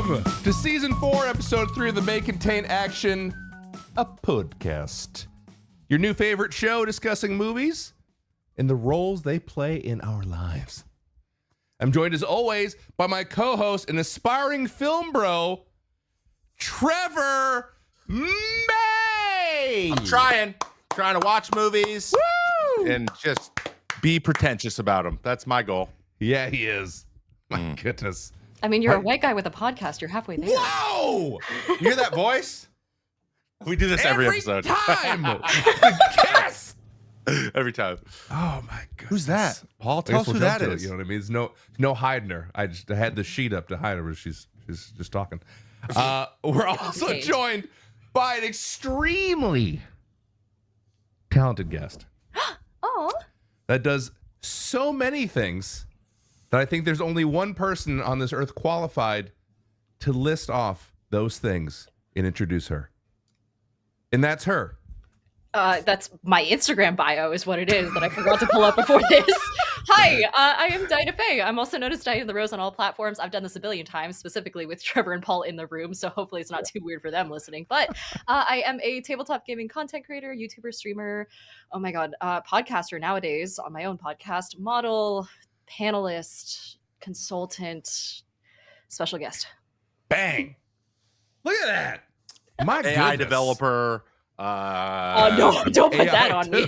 Welcome to Season 4, Episode 3 of the May Contain Action, a podcast. Your new favorite show discussing movies and the roles they play in our lives. I'm joined as always by my co-host and aspiring film bro, Trevor May. I'm trying to watch movies and just be pretentious about them. That's my goal. Yeah, he is. My goodness. I mean, you're a white guy with a podcast. You're halfway there. Whoa! You hear that voice? We do this every episode. Time. Yes. Every time. Oh my goodness. Who's that? Paul, I tell guess us who we'll that jump to is. it, you know what I mean? There's no hiding her. I had the sheet up to hide her. She's just talking. We're also joined by an extremely talented guest. Oh. That does so many things that I think there's only one person on this earth qualified to list off those things and introduce her. And that's her. That's my Instagram bio is what it is that I forgot to pull up before this. Hi, I am Diana Fay. I'm also known as Diana the Rose on all platforms. I've done this a billion times, specifically with Trevor and Paul in the room, so hopefully it's not too weird for them listening. But I am a tabletop gaming content creator, YouTuber, streamer, oh my god, podcaster nowadays on my own podcast, model, panelist, consultant, special guest. Bang. Look at that. My AI goodness. developer. No, don't put AI that on me.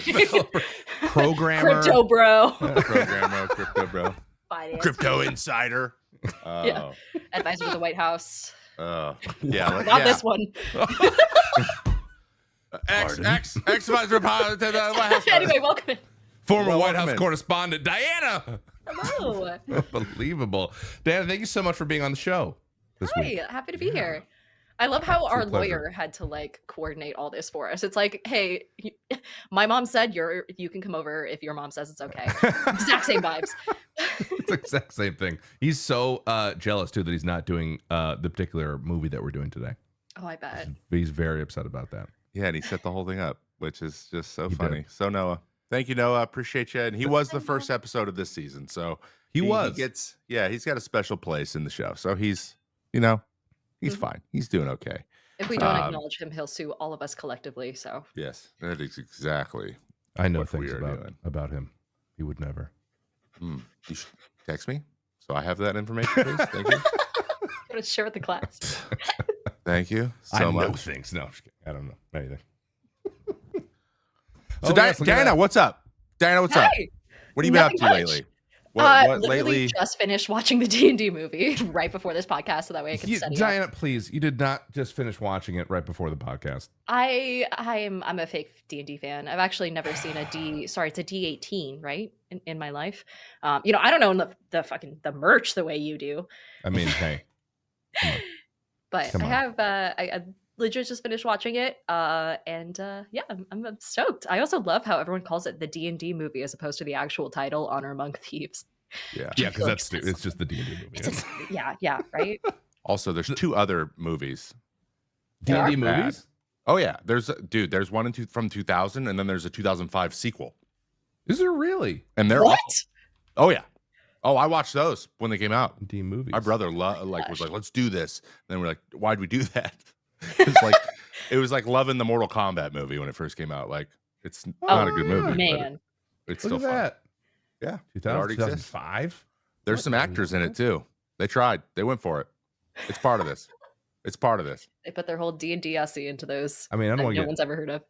Programmer. Crypto bro. Programmer, crypto bro. Finance. Crypto insider. Yeah. Advisor to the White House. Yeah. Not this one. Ex vice to the White House. Anyway, welcome in. Former White House welcome in. correspondent, Diana. Hello. Unbelievable. Diana, thank you so much for being on the show this week. Hi, happy to be here. I love how our pleasure. lawyer had to coordinate all this for us. It's like, hey, my mom said you can come over if your mom says it's okay. Exact same vibes. It's the exact same thing. He's so jealous, too, that he's not doing the particular movie that we're doing today. Oh, I bet. He's very upset about that. Yeah, and he set the whole thing up, which is just so He funny. did. So Noah, thank you, Noah. Appreciate you. And he was the first episode of this season, so He was. He's got a special place in the show. So he's fine. He's doing okay. If we don't acknowledge him, he'll sue all of us collectively. So Yes, that is exactly. I know what we things are doing. about him. He would never. You should text me so I have that information, please. Thank you. I'm gonna share with the class. Thank you I so know much. things. No, I'm just kidding. I don't know anything. So yes, look at Diana, that. what's up? Diana, what's up? Hey, What have you been up nothing to much. lately? What literally lately? just finished watching the D&D movie right before this podcast, so that way I can study. Diana, please, you did not just finish watching it right before the podcast. I'm a fake D&D fan. I've actually never seen it's a D18, right? In my life. I don't own the merch the way you do. I mean, hey. But Come I on. have I legit just finished watching it. I'm stoked. I also love how everyone calls it the D&D movie as opposed to the actual title, Honor Among Thieves. Yeah. Yeah, because Like, it's just the D&D movie. Yeah, right? Also, there's two other movies. D&D Bad. movies? Oh yeah, there's one from 2000, and then there's a 2005 sequel, Is there really and they're What? Oh yeah. Oh, I watched those when they came out. D movies? My brother was Gosh. like, let's do this. And then we're like, why'd we do that? It was like loving the Mortal Kombat movie when it first came out. Like, it's not a good movie, but Man. it's Look still at fun. that. Yeah, 2000, already exists. 2005? there's some actors in it too. They tried. They went for it. It's part of this. It's part of this. They put their whole D&D SE into those I mean, I don't that want to no get... one's ever heard of.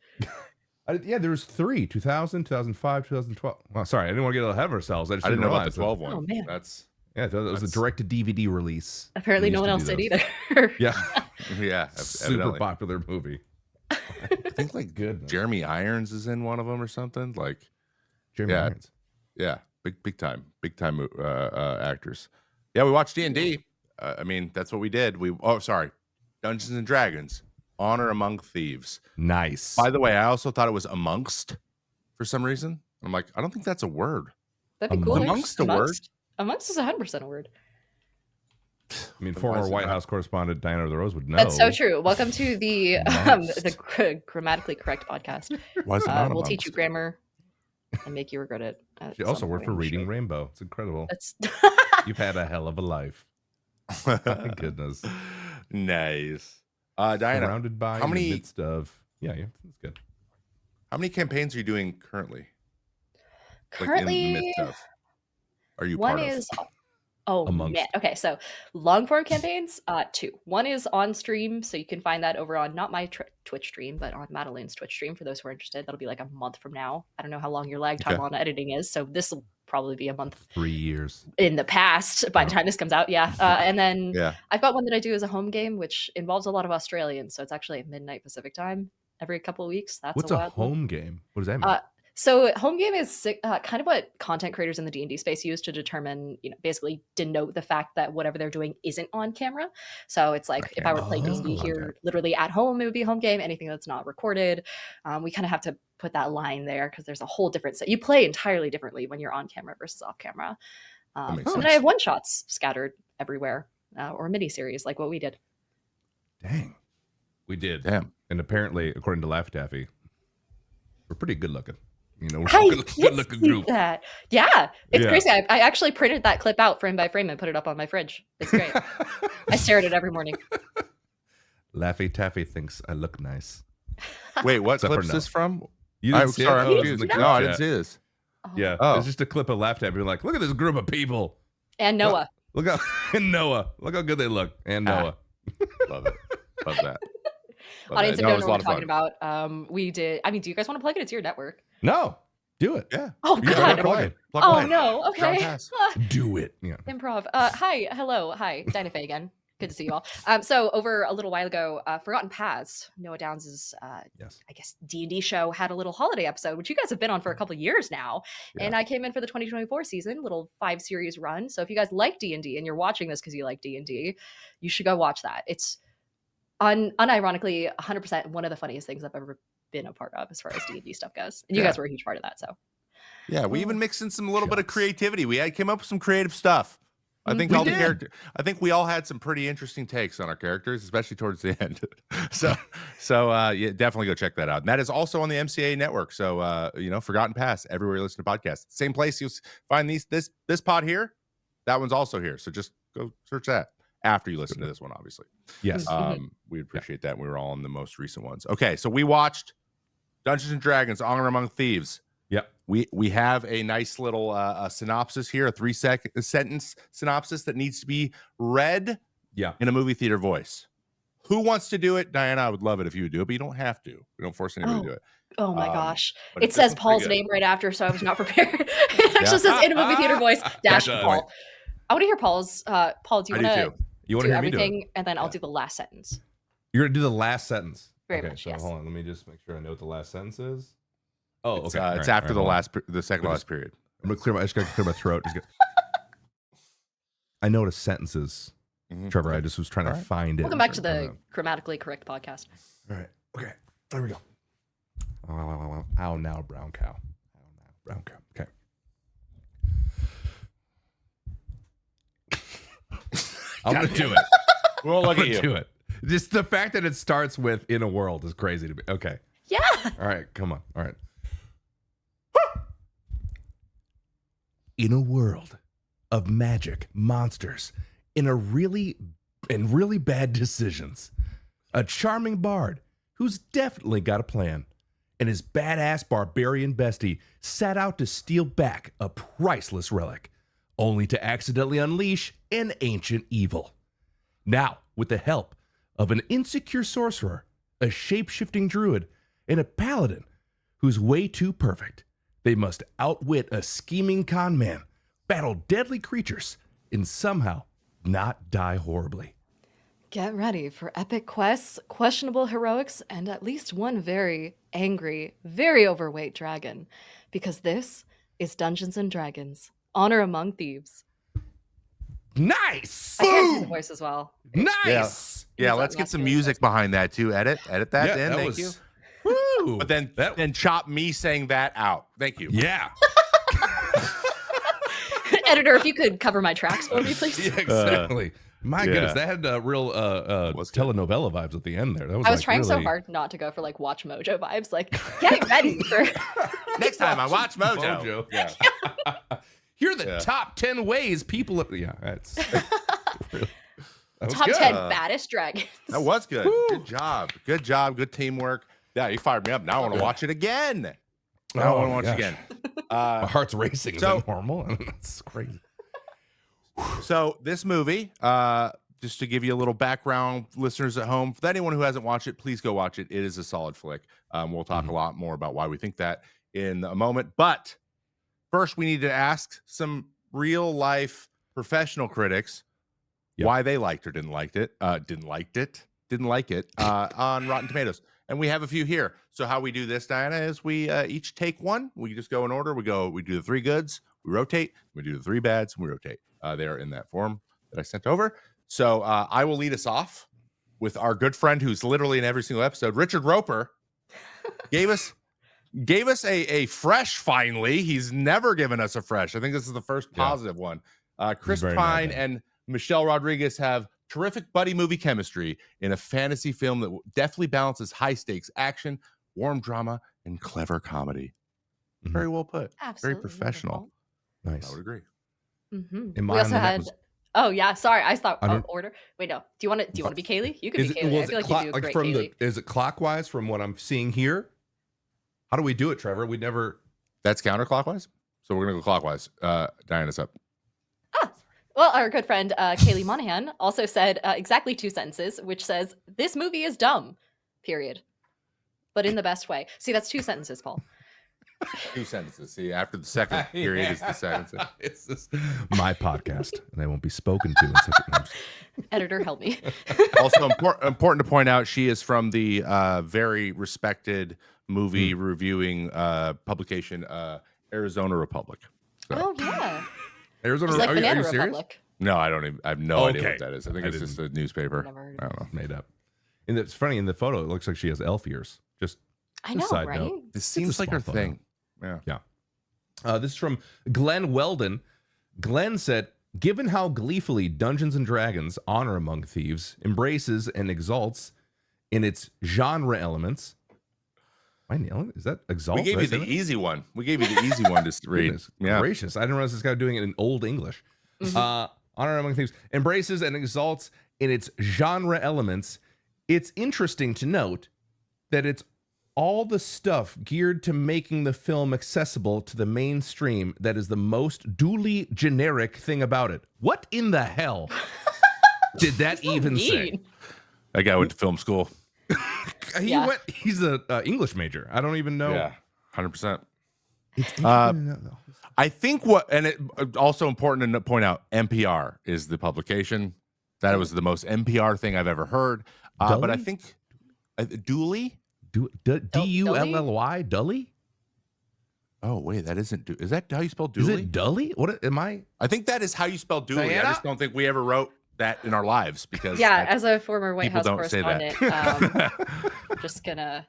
Yeah, there was 3, 2000, 2005, 2012. Well, sorry, I didn't want to get ahead of ourselves. I just I didn't know about the realize 12 one. Oh, man. That's Yeah, it was a direct-to-DVD release. Apparently They no one used else to did do either. Yeah, super super popular movie. I think like Good. Jeremy Irons is in one of them or something. Like, Jeremy yeah. Irons. yeah, big time actors. Yeah, we watched D&D. I mean, that's what we did. Dungeons and Dragons, Honor Among Thieves. Nice. By the way, I also thought it was amongst for some reason. I'm like, I don't think that's a word. That'd be cool. Amongst a word? Amongst is 100% a word. I mean, Why former is it White not? House correspondent Diana the Rose would know. That's so true. Welcome to the Amongst. grammatically correct podcast. Why is it not We'll teach you amongst? grammar and make you regret it. She also worked for Reading Rainbow. It's incredible. That's You've had a hell of a life. My goodness. Nice. Diana, Surrounded by how in many- the midst of that's good. how many campaigns are you doing currently? Like in the Currently, midst of? Are you one part is of? Amongst. man. Okay, so long form campaigns, two. One is on stream, so you can find that over on not my Twitch stream, but on Madeline's Twitch stream for those who are interested. That'll be like a month from now. I don't know how long your lag time Okay. on editing is, so this will probably be a month 3 years. in the past by the time this comes out. Yeah, and then Yeah. I've got one that I do as a home game, which involves a lot of Australians, so it's actually at midnight Pacific time every couple of weeks. That's What's a a wild one. home game? What does that mean? So home game is kind of what content creators in the D&D space use to determine, basically denote the fact that whatever they're doing isn't on camera. So it's like if I were playing D&D here, literally at home, it would be home game. Anything that's not recorded, we kind of have to put that line there because there's a whole different set. You play entirely differently when you're on camera versus off camera. makes And sense. I have one shots scattered everywhere, or mini series like what we did. Dang. We did. Damn. And apparently, according to Laugh Taffy, we're pretty good looking. We're I a good did looking see group. that. Yeah, it's Yeah. crazy. I actually printed that clip out frame by frame and put it up on my fridge. It's great. I stare at it every morning. Laffy Taffy thinks I look nice. Wait, what Except for clip's no. this from? You I'm didn't see it? sorry, I'm Oh, it was in confused. the No, I group didn't see chat. this. Yeah, Oh. it's just a clip of Laugh Taffy being like, look at this group of people. And Noah. Look how and Noah. Look how good they look. And Noah. Love it. Love that. Love Audience, that. if No, you it was don't a know lot what of we're fun. talking about, we did. I mean, do you guys want to plug it? It's your network. No, do it. Yeah. Oh, Yeah, God. plug it. Plug Oh, away. no. Ground Okay. pass. Do it. Yeah. Improv. Hi. Hello. Hi. Diana Fay again. Good to see you all. So over a little while ago, Forgotten Paths, Noah Downs' Yes. I guess D&D show had a little holiday episode, which you guys have been on for a couple of years now. Yeah. And I came in for the 2024 season, little 5-series run. So if you guys like D&D and you're watching this because you like D&D, you should go watch that. It's unironically 100% one of the funniest things I've ever been a part of as far as D&D stuff goes. And you Yeah. guys were a huge part of that. So Yeah, we even mixed in some little bit of Shucks. creativity. We came up with some creative stuff. I think We all the did. character. I think we all had some pretty interesting takes on our characters, especially towards the end. so yeah, definitely go check that out. And that is also on the MCA network. So Forgotten Pass everywhere you listen to podcasts. Same place you'll find this pod here. That one's also here. So just go search that after you listen to this one, obviously. Yes. We appreciate that. We were all on the most recent ones. Okay, so we watched Dungeons and Dragons: Honor Among Thieves. Yep. We have a nice little synopsis here, a 3-sentence synopsis that needs to be read Yeah. in a movie theater voice. Who wants to do it? Diana, I would love it if you would do it, but you don't have to. We don't force anybody to do it. oh my gosh. But It this says one's pretty Paul's good. name right after, so I was not prepared. It actually says in a movie theater voice, dash Gotcha. Paul. I want to hear Paul's. Paul, do you I want do to too. You want do to hear me do it? everything? And then I'll Yeah. do the last sentence. You're going to do the last sentence. Very okay, much, so yes. hold on. Let me just make sure I know what the last sentence is. Oh, okay. It's, All it's right, after all right, the second to last period. I'm gonna clear my. I just gotta clear my throat. I know what a sentence is, Mhm. Trevor. I just was trying to find it. Welcome back to the grammatically correct podcast. All right. Okay. There we go. Ow now, brown cow. Ow now, brown cow. Okay. I'm gonna do it. We'll look I'm at gonna you. do it. Just the fact that it starts with "in a world" is crazy to me. Okay. Yeah. All right. Come on. All right. In a world of magic, monsters, and really bad decisions, a charming bard who's definitely got a plan, and his badass barbarian bestie set out to steal back a priceless relic, only to accidentally unleash an ancient evil. Now, with the help of an insecure sorcerer, a shape-shifting druid, and a paladin who's way too perfect, they must outwit a scheming con man, battle deadly creatures, and somehow not die horribly. Get ready for epic quests, questionable heroics, and at least one very angry, very overweight dragon. Because this is Dungeons and Dragons: Honor Among Thieves. Nice! I can't do the voice as well. Nice! Yeah, Use let's that get some masculine music behind that too. Edit that Yeah, in. that Thank was- you. Woo! But then chop me saying that out. Thank you. Yeah. Editor, if you could cover my tracks for me, please. Yeah, exactly. My yeah. goodness, that had real Was good. telenovela vibes at the end there. That was I was like trying so really- hard not to go for like Watch Mojo vibes, like getting ready for. Next time I watch Mojo. Mojo. Yeah. Here are the Yeah. top 10 ways people. Yeah, that's really- That was Top good. 10 baddest dragons. That was good. Woo. Good job. Good job. Good teamwork. Yeah, you fired me up. Now I want to watch it again. Now I want to watch it again. My heart's racing. Is so- that normal? That's crazy. So this movie, just to give you a little background, listeners at home, for anyone who hasn't watched it, please go watch it. It is a solid flick. We'll talk a lot more about why we think that in a moment. But first, we need to ask some real life professional critics why they liked or didn't like it on Rotten Tomatoes. And we have a few here. So how we do this, Diana, is we each take one. We just go in order. We do the 3 goods, we rotate. We do the 3 bads, and we rotate. They are in that form that I sent over. So I will lead us off with our good friend who's literally in every single episode, Richard Roper. gave us a fresh finally. He's never given us a fresh. I think this is the first positive one. Chris Pine and Michelle Rodriguez have terrific buddy movie chemistry in a fantasy film that definitely balances high stakes action, warm drama, and clever comedy. Very well put. Absolutely Very professional. Nice. I would agree. We also had. Oh yeah, sorry. I thought order. Wait, no. Do you want to be Kaylee? You could be Kaylee. I feel like you do a great Kaylee. Is it clockwise from what I'm seeing here? How do we do it, Trevor? We never. That's counterclockwise. So we're gonna go clockwise. Diana's up. Well, our good friend Kaylee Monahan also said exactly 2 sentences, which says, "This movie is dumb," period. But in the best way. See, that's 2 sentences, Paul. 2 sentences. See, after the second period is the sentence. This is my podcast, and they won't be spoken to in such. Editor, help me. Also important to point out, she is from the very respected movie reviewing publication, Arizona Republic. So. Oh yeah. Arizona, Like are Banana you serious? Republic. No, I don't even. I have no idea what that is. I think it's just a newspaper. Never heard I of it. don't know. Made up. And it's funny in the photo. It looks like she has elf ears. Just I know, side right? note. This seems like her small thing. Yeah. This is from Glenn Weldon. Glenn said, "Given how gleefully Dungeons and Dragons Honor Among Thieves embraces and exalts in its genre elements." Am I nailing it? Is that exalt? We gave you the easy one. We gave you the easy one to read. Goodness gracious. I didn't realize this guy was doing it in Old English. Honor Among Thieves embraces and exalts in its genre elements. It's interesting to note that it's all the stuff geared to making the film accessible to the mainstream that is the most duly generic thing about it. What in the hell did that even say? That guy went to film school. He's an English major. I don't even know. Yeah, 100%. It's I think it also important to point out, NPR is the publication. That was the most NPR thing I've ever heard. But I think Dooley? D-U-L-L-Y? Dully? Oh, wait, that isn't. Is that how you spell Dooley? Is it Dully? What am I? I think that is how you spell Dooley. Diana? I just don't think we ever wrote that in our lives because as a former White House don't say that. correspondent, I'm just gonna.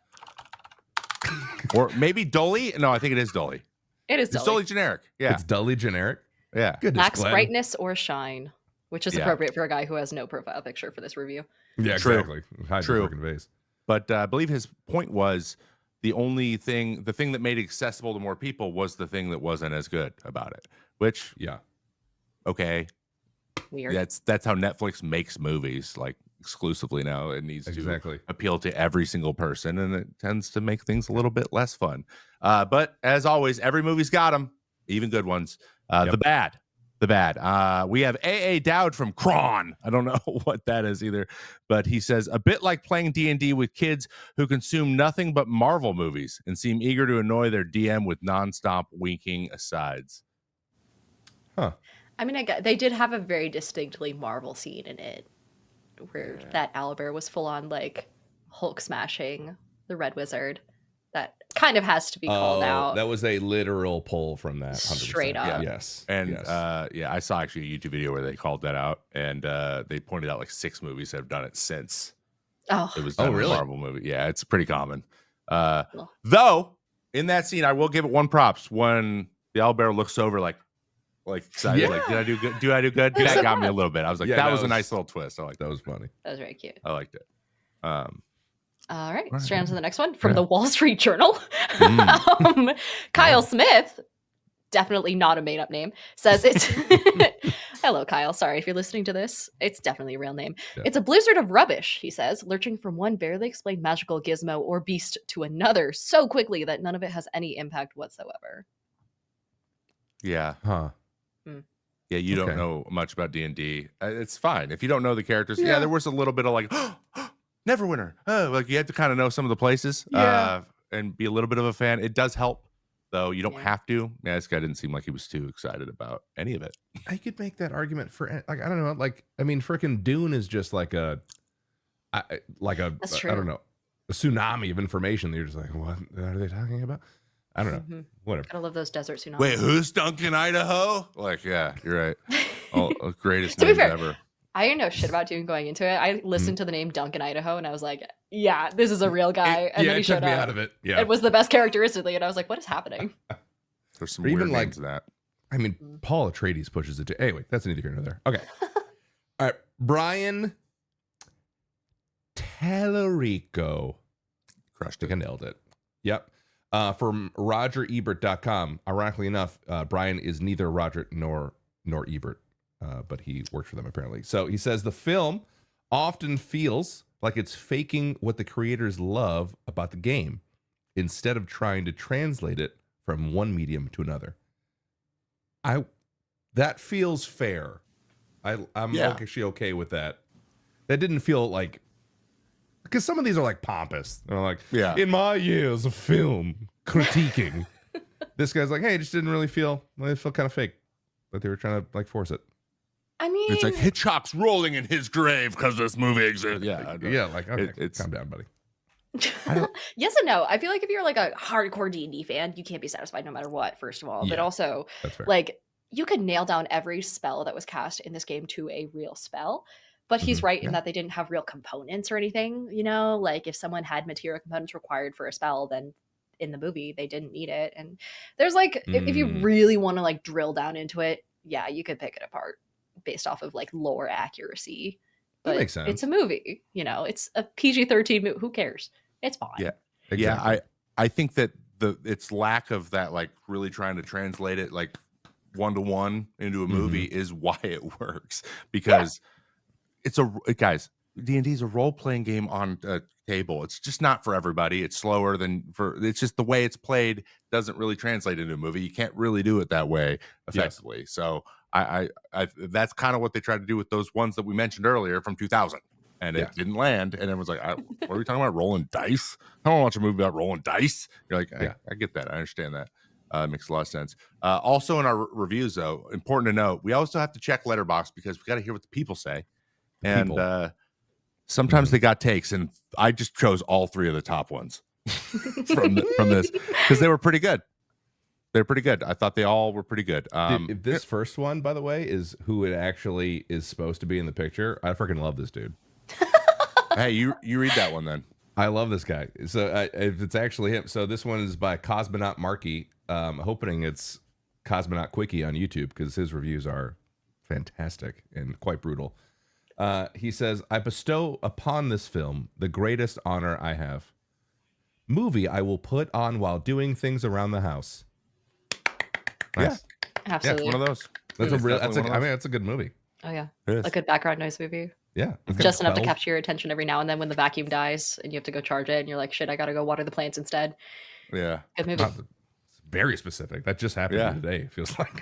Or maybe Dolly. No, I think it is Dolly. It is It's Dolly. Dolly generic. Yeah. It's Dully generic. Yeah. Goodness, Lacks Glenn. brightness or shine, which is Yeah. appropriate for a guy who has no profile picture for this review. Yeah, True. exactly. Hide True. your freaking face. But I believe his point was the thing that made it accessible to more people was the thing that wasn't as good about it. Which, Yeah. okay, Weird. that's how Netflix makes movies, like exclusively now. It needs Exactly. to appeal to every single person, and it tends to make things a little bit less fun. But as always, every movie's got them, even good ones. The bad. We have A.A. Dowd from Kron. I don't know what that is either, but he says, a bit like playing D&D with kids who consume nothing but Marvel movies and seem eager to annoy their DM with nonstop winking asides. Huh. I mean, they did have a very distinctly Marvel scene in it, where that owlbear was full on like Hulk smashing the Red Wizard. That kind of has to be called out. That was a literal pull from that. 100%. Straight up. Yeah. Yes. And yes. I saw actually a YouTube video where they called that out, and they pointed out like 6 movies that have done it since. It was done in a really? Marvel movie. Yeah, it's pretty common. Though in that scene, I will give it one props when the owlbear looks over like excited, like, did I do good? Do I do good? That got me a little bit. I was like, that was a nice little twist. I like that was funny. That was very cute. I liked it. All right, straight on to the next one from the Wall Street Journal. Kyle Smith, definitely not a made-up name, says it's Hello, Kyle. Sorry if you're listening to this. It's definitely a real name. Yeah. It's a blizzard of rubbish, he says, lurching from one barely explained magical gizmo or beast to another so quickly that none of it has any impact whatsoever. Yeah. Huh. Yeah, you don't Okay. know much about D&D. It's fine. If you don't know the characters, Yeah. there was a little bit of like, Neverwinter. Oh, like you had to kind of know some of the places and be a little bit of a fan. It does help, though. You don't have to. Yeah, this guy didn't seem like he was too excited about any of it. I could make that argument for, like, I don't know, like, I mean, freaking Dune is just like a, That's true. I don't know, a tsunami of information that you're just like, what are they talking about? I don't know. Mhm. Whatever. Gotta love those desert tsunamis. Wait, who's Duncan, Idaho? Like, yeah, you're right. Oh, greatest To be names fair, ever. I didn't know shit about Dune going into it. I listened to the name Duncan, Idaho, and I was like, yeah, this is a real guy. And then he it took showed me up. out of it. Yeah. It was the best characteristically, and I was like, what is happening? There's some Or weird even, like, names in that. I mean, Paul Atreides pushes it to. Anyway, that's neither here nor there. Okay. All right. Brian Tellerico. Crushed I think I nailed it. Yep. From RogerEbert.com. Ironically enough, Brian is neither Roger nor Ebert, but he works for them apparently. So he says the film often feels like it's faking what the creators love about the game instead of trying to translate it from one medium to another. That feels fair. I'm actually okay with that. That didn't feel like, because some of these are like pompous. They're like, in my years of film critiquing, this guy's like, hey, it just didn't really feel. It felt kind of fake, but they were trying to like force it. I mean, It's like Hitchcock's rolling in his grave because this movie exists. Yeah, like, okay, calm down, buddy. yes and no. I feel like if you're like a hardcore D&D fan, you can't be satisfied no matter what, first of all. But also, that's fair. like, you could nail down every spell that was cast in this game to a real spell. But he's right in that they didn't have real components or anything, you know? Like, if someone had material components required for a spell, then in the movie, they didn't need it. And there's, like, if you really want to, like, drill down into it, yeah, you could pick it apart based off of, like, lore accuracy. But that makes sense. it's a movie, you know? It's a PG-13 movie. Who cares? It's fine. Yeah. Exactly. Yeah, I think that its lack of that, like, really trying to translate it, like, one-to-one into a movie is why it works. Because guys, D&D is a role-playing game on a table. It's just not for everybody. It's slower it's just the way it's played doesn't really translate into a movie. You can't really do it that way effectively. Yes. So I that's kind of what they tried to do with those ones that we mentioned earlier from 2000. And it didn't land. And everyone's like, what are we talking about? Rolling dice? I don't watch a movie about rolling dice. You're like, I get that. I understand that. Makes a lot of sense. Also in our reviews, though, important to note, we also have to check Letterboxd because we got to hear what the people say. And sometimes they got takes, and I just chose all three of the top ones from this because they were pretty good. They're pretty good. I thought they all were pretty good. If this first one, by the way, is who it actually is supposed to be in the picture, I freaking love this dude. Hey, you read that one then. I love this guy. So if it's actually him, so this one is by Cosmonaut Markey. Hoping it's Cosmonaut Quickie on YouTube because his reviews are fantastic and quite brutal. He says, I bestow upon this film the greatest honor I have. Movie I will put on while doing things around the house. Nice. Yeah, absolutely. Yeah, one of those. That's a good movie. Oh yeah, a good background noise movie. Yeah, Just enough to capture your attention every now and then when the vacuum dies and you have to go charge it and you're like, shit, I gotta go water the plants instead. Yeah, good movie. Very specific. That just happened today. It feels like.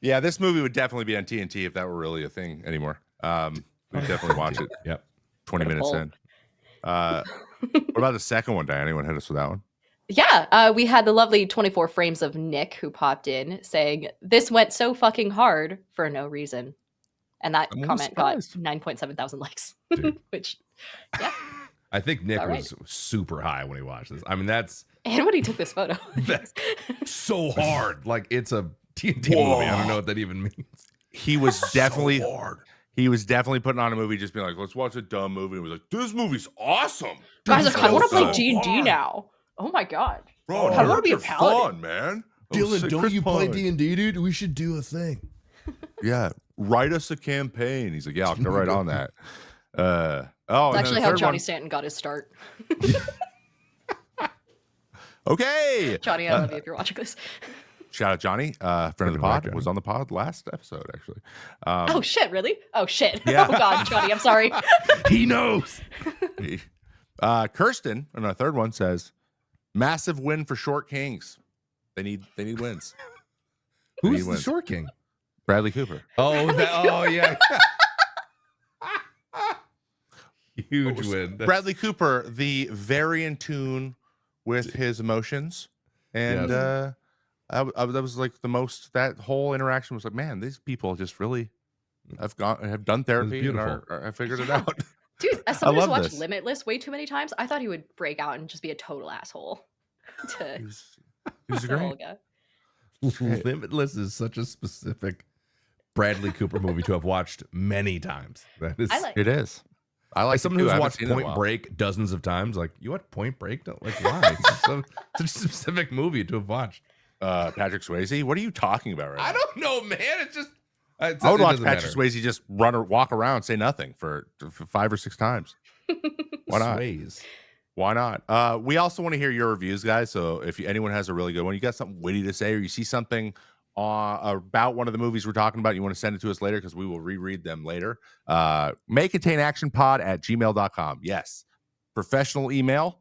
Yeah. This movie would definitely be on TNT if that were really a thing anymore. We'd definitely watch it. Yep. 20 minutes in. What about the second one, Diana? Anyone hit us with that one? Yeah, we had the lovely 24 frames of Nick who popped in saying, this went so fucking hard for no reason. And that comment got 9.7 thousand likes. Which, yeah. I think Nick was super high when he watched this. I mean, that's... And when he took this photo. That's so hard. Like, it's a TNT movie. I don't know what that even means. He was definitely... hard. He was definitely putting on a movie, just being like, let's watch a dumb movie. And he was like, this movie's awesome. Guys, I want to play D&D now. Oh my god. Bro, I want to be a paladin. Fun, man. Dylan, don't you play D&D, dude? We should do a thing. Yeah. Write us a campaign. He's like, yeah, I'll go right on that. That's actually how Johnny Stanton got his start. Okay. Johnny, I love you if you're watching this. shout out Johnny, friend of the pod, was on the pod last episode actually. Oh shit, really? Oh shit. Yeah. Oh god, Johnny, I'm sorry. He knows. Kirsten, on our third one, says, "Massive win for Short Kings. They need wins." Who's the Short King? Bradley Cooper. Oh, yeah. Huge win. Bradley Cooper, the very in tune with his emotions, and that was like the most. That whole interaction was like, man, these people just really have done therapy and have figured it out. Dude, as someone who's watched this. Limitless way too many times, I thought he would break out and just be a total asshole. He was the great. whole guy. Limitless is such a specific Bradley Cooper movie to have watched many times. That is, It is. I like someone who's watched Point Break dozens of times. Like, you watch Point Break? Don't like why? It's such a specific movie to have watched. Patrick Swayze. What are you talking about right now? I don't know, man. It's just I would watch Patrick Swayze just run or walk around, say nothing for 5 or 6 times. Why not? Sways. Why not? We also want to hear your reviews, guys. So if anyone has a really good one, you got something witty to say, or you see something about one of the movies we're talking about, you want to send it to us later because we will reread them later. maycontainactionpod@gmail.com. Yes. Professional email.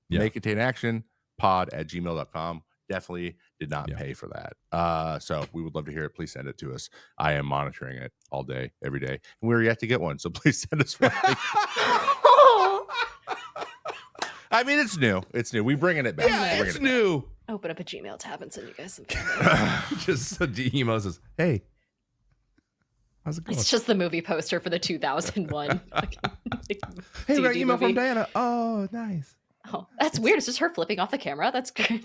Yeah. maycontainactionpod@gmail.com. Definitely did not pay for that. So we would love to hear it. Please send it to us. I am monitoring it all day, every day. And we're yet to get one. So please send us one. I mean, it's new. It's new. We're bringing it back. Yeah, it's new. Open up a Gmail tab and send you guys some. Just the email says, "Hey, how's it going?" It's just the movie poster for the 2001. Hey, we got an email movie. from Diana. Oh, nice. Oh, that's weird. It's just her flipping off the camera. That's great.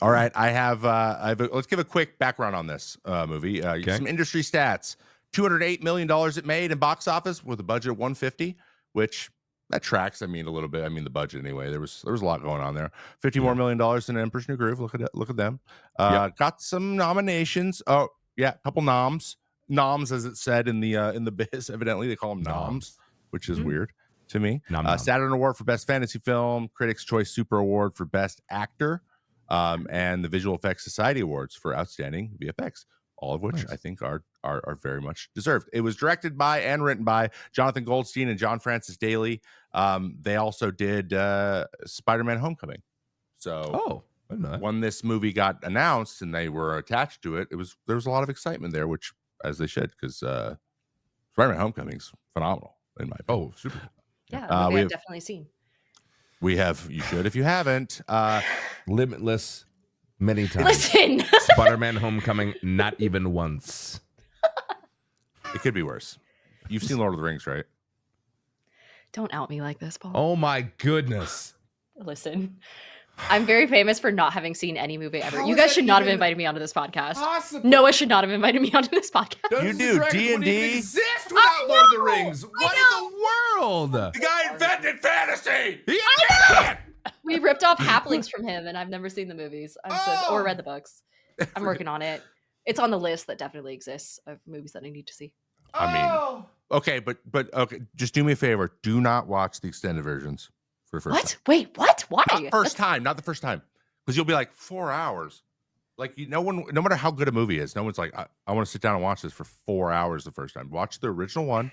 All right, let's give a quick background on this movie. Some industry stats: $208 million it made in box office with a budget of $150, which that tracks. I mean, a little bit. I mean, the budget anyway. There was a lot going on there. $50 more million in Emperor's New Groove. Look at them. Got some nominations. Oh yeah, a couple noms, as it said in the biz. Evidently, they call them noms, which is weird to me. Saturn Award for Best Fantasy Film, Critics' Choice Super Award for Best Actor, and the Visual Effects Society Awards for Outstanding VFX. All of which I think are very much deserved. It was directed by and written by Jonathan Goldstein and John Francis Daly. They also did Spider-Man: Homecoming. So when this movie got announced and they were attached to it, there was a lot of excitement there, which as they should, because Spider-Man: Homecoming's phenomenal in my opinion. Oh, super. Yeah, I've definitely seen. We have. You should if you haven't. Limitless. Many times. Listen. Spider-Man: Homecoming, not even once. It could be worse. You've seen Lord of the Rings, right? Don't out me like this, Paul. Oh my goodness. Listen, I'm very famous for not having seen any movie ever. You guys should not have invited me onto this podcast. Possible? Noah should not have invited me onto this podcast. You do. D&D exist without Lord of the Rings. What in the world? The guy invented fantasy. We ripped off halflings from him, and I've never seen the movies or read the books. I'm working on it. It's on the list that definitely exists of movies that I need to see. I mean, okay, but okay, just do me a favor. Do not watch the extended versions for the first time. Wait, what? Why? Not the first time. Because you'll be like 4 hours. Like no matter how good a movie is, no one's like, I want to sit down and watch this for 4 hours the first time. Watch the original one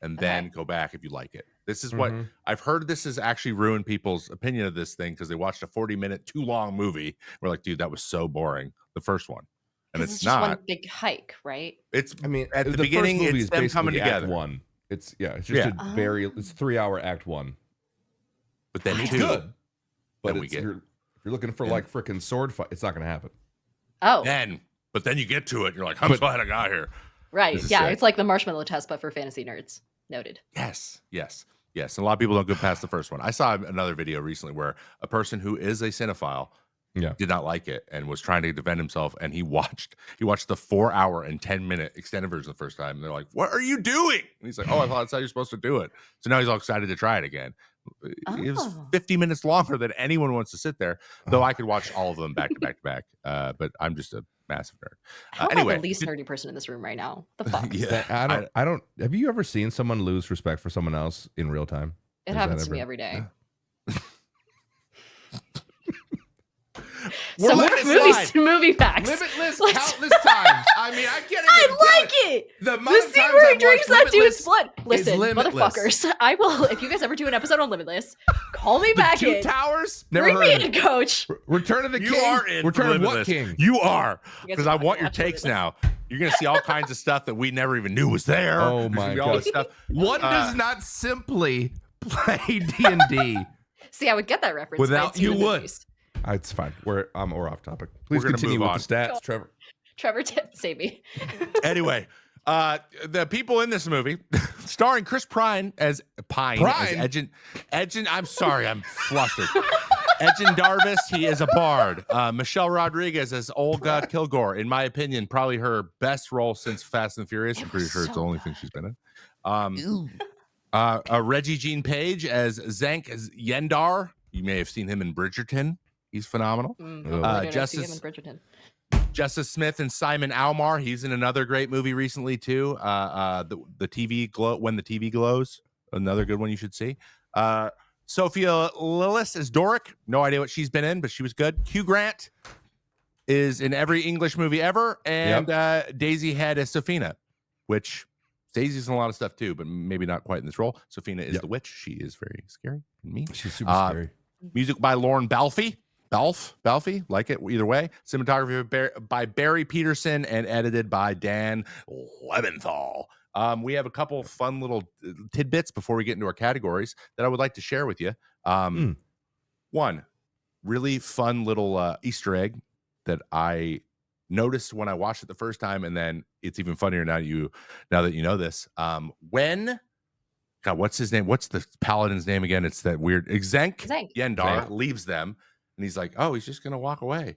and then go back if you like it. This is what I've heard. This has actually ruined people's opinion of this thing because they watched a 40-minute too long movie. We're like, dude, that was so boring. The first one, and it's just not one big hike, right? at the beginning. First movie It's is them coming basically together. Act 1. It's just a it's 3-hour Act 1. But then It's two, good. But if you're looking for like freaking sword fight, it's not going to happen. Oh, but then you get to it. You're like, I'm glad I got here. right. Yeah, it's like the marshmallow test, but for fantasy nerds. Noted. Yes. And a lot of people don't go past the first one. I saw another video recently where a person who is a cinephile did not like it and was trying to defend himself, and he watched the 4-hour and 10-minute extended version the first time. And they're like, "What are you doing?" And he's like, "Oh, I thought that's how you're supposed to do it." So now he's all excited to try it again. It was 50 minutes longer than anyone wants to sit there. Though I could watch all of them back to back to back. But I'm just a massive nerd. How Anyway, am I the least nerdy person in this room right now? The fuck? yeah, I don't. Have you ever seen someone lose respect for someone else in real time? It happens to me every day. We're Some more letting it slide. movie facts. Limitless, Let's- countless times. I mean, I can't even I like it. The The amount of scene times where he I've drinks watched that dude's Limitless blood. Listen, limitless. motherfuckers, I will. If you guys ever do an episode on Limitless, call me The back Two in. Towers? Never Bring heard me of in, it. Coach. Return of the You King? are in Return of what Limitless. king? You are. You guys Because are I not want your gonna watch takes Limitless. now. You're going to see all kinds of stuff that we never even knew was there. Oh There's my gonna be all this God. stuff. One does not simply play D&D. See, I would get that reference. Without- if I had seen you the would. movies. It's fine. We're off topic. Please gonna continue move with on. the stats, Trevor. Trevor, save me. Anyway, the people in this movie, starring Chris Pine as Edgin. I'm sorry, I'm flustered. Edgin Darvis, he is a bard. Michelle Rodriguez as Olga Kilgore. In my opinion, probably her best role since Fast and Furious. I'm pretty sure it's the only thing she's been in. Reggie Jean Page as Zank Yendar. You may have seen him in Bridgerton. He's phenomenal. Justice Smith and Simon Almar. He's in another great movie recently too. The TV glow, When the TV Glows. Another good one you should see. Sophia Lillis is Doric. No idea what she's been in, but she was good. Hugh Grant is in every English movie ever, and Daisy Head as Sophina, which Daisy's in a lot of stuff too, but maybe not quite in this role. Sophina is the witch. She is very scary and mean. She's super scary. Music by Lauren Balfe, like it either way. Cinematography by Barry Peterson and edited by Dan Leventhal. We have a couple fun little tidbits before we get into our categories that I would like to share with you. One really fun little Easter egg that I noticed when I watched it the first time, and then it's even funnier now that you know this. What's his name? What's the paladin's name again? It's that weird Zank Yendar leaves them, and he's like, "Oh, he's just gonna walk away."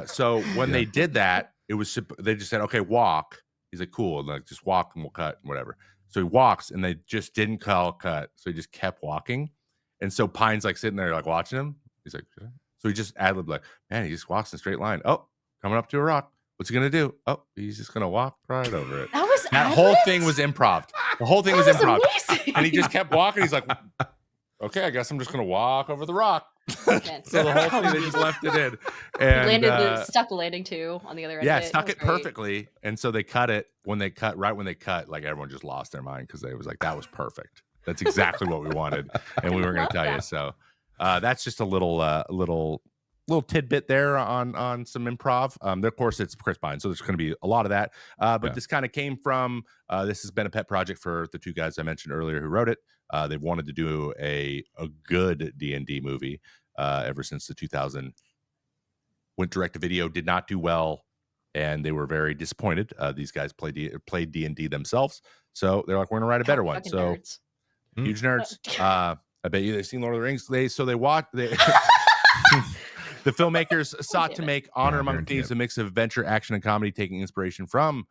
So when they did that, they just said, "Okay, walk." He's like, "Cool," and like just walk and we'll cut and whatever. So he walks, and they just didn't call cut, so he just kept walking, and so Pine's like sitting there like watching him. He's like, so he just ad-libbed like, "Man, he just walks in a straight line. Oh, coming up to a rock. What's he gonna do? Oh, he's just gonna walk right over it." That whole thing was improv. The whole thing was improv. Amazing. And he just kept walking. He's like, "Okay, I guess I'm just gonna walk over the rock." So the whole thing, they just left it in. And stuck the landing too on the other end. Yeah, of it. stuck it perfectly. And so they cut it. When they cut, like everyone just lost their mind because they was like, "That was perfect. That's exactly what we wanted." And we were gonna tell you. So that's just a little tidbit there on some improv. Of course, it's Chris Pine, so there's going to be a lot of that. But this kind of came from, this has been a pet project for the two guys I mentioned earlier who wrote it. They wanted to do a good D&D movie ever since the 2000 went direct to video, did not do well, and they were very disappointed. These guys played D&D themselves, so they're like, "We're going to write a better one." So huge nerds. I bet you they've seen Lord of the Rings. They watched. The filmmakers sought to make Honor Among Thieves a mix of adventure, action, and comedy, taking inspiration from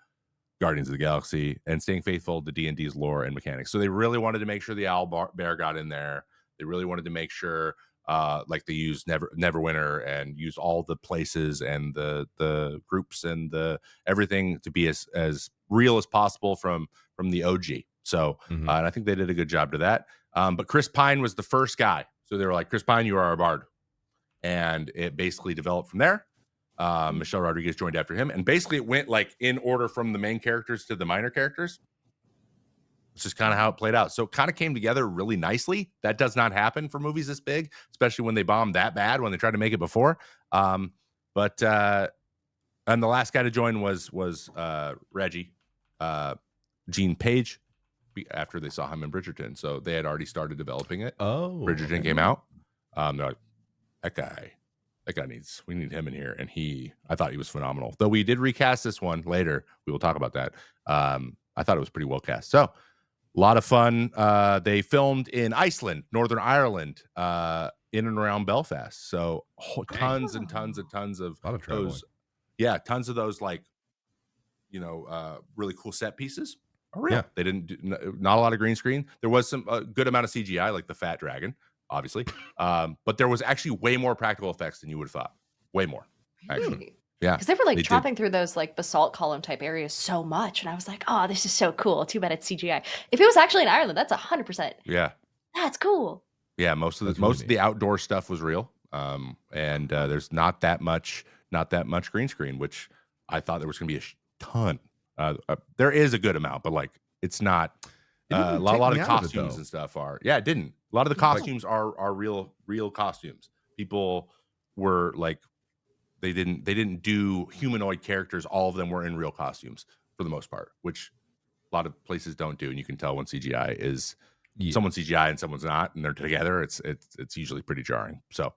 Guardians of the Galaxy and staying faithful to D&D's lore and mechanics. So they really wanted to make sure the owl bear got in there. They really wanted to make sure, like they used Neverwinter and use all the places and the groups and the everything to be as real as possible from the OG. So and I think they did a good job to that. But Chris Pine was the first guy. So they were like, "Chris Pine, you are our bard." And it basically developed from there. Michelle Rodriguez joined after him, and basically it went like in order from the main characters to the minor characters. It's just kind of how it played out. So it kind of came together really nicely. That does not happen for movies this big, especially when they bomb that bad when they tried to make it before. And the last guy to join was Reggie Jean Page after they saw him in Bridgerton. So they had already started developing it. Bridgerton came out. They're like, that guy we need him in here. And I thought he was phenomenal. Though we did recast this one later. We will talk about that. I thought it was pretty well cast. So a lot of fun. They filmed in Iceland, Northern Ireland, in and around Belfast. So tons and tons and tons of those. Yeah, tons of those like, really cool set pieces are real. Yeah. They didn't do not a lot of green screen. There was some good amount of CGI, like the fat dragon, obviously. But there was actually way more practical effects than you would have thought. Way more, actually. Really? Yeah. Because they were like chopping through those like basalt column type areas so much. And I was like, "Oh, this is so cool. Too bad it's CGI." If it was actually in Ireland, that's 100%. Yeah. That's cool. Yeah, most of the outdoor stuff was real. And there's not that much green screen, which I thought there was going to be a ton. There is a good amount, but like it's not. A lot of the costumes and stuff are. Yeah, it didn't. A lot of the costumes are real costumes. People were like, they didn't do humanoid characters. All of them were in real costumes for the most part, which a lot of places don't do. And you can tell when CGI is someone's CGI and someone's not, and they're together. It's usually pretty jarring. So,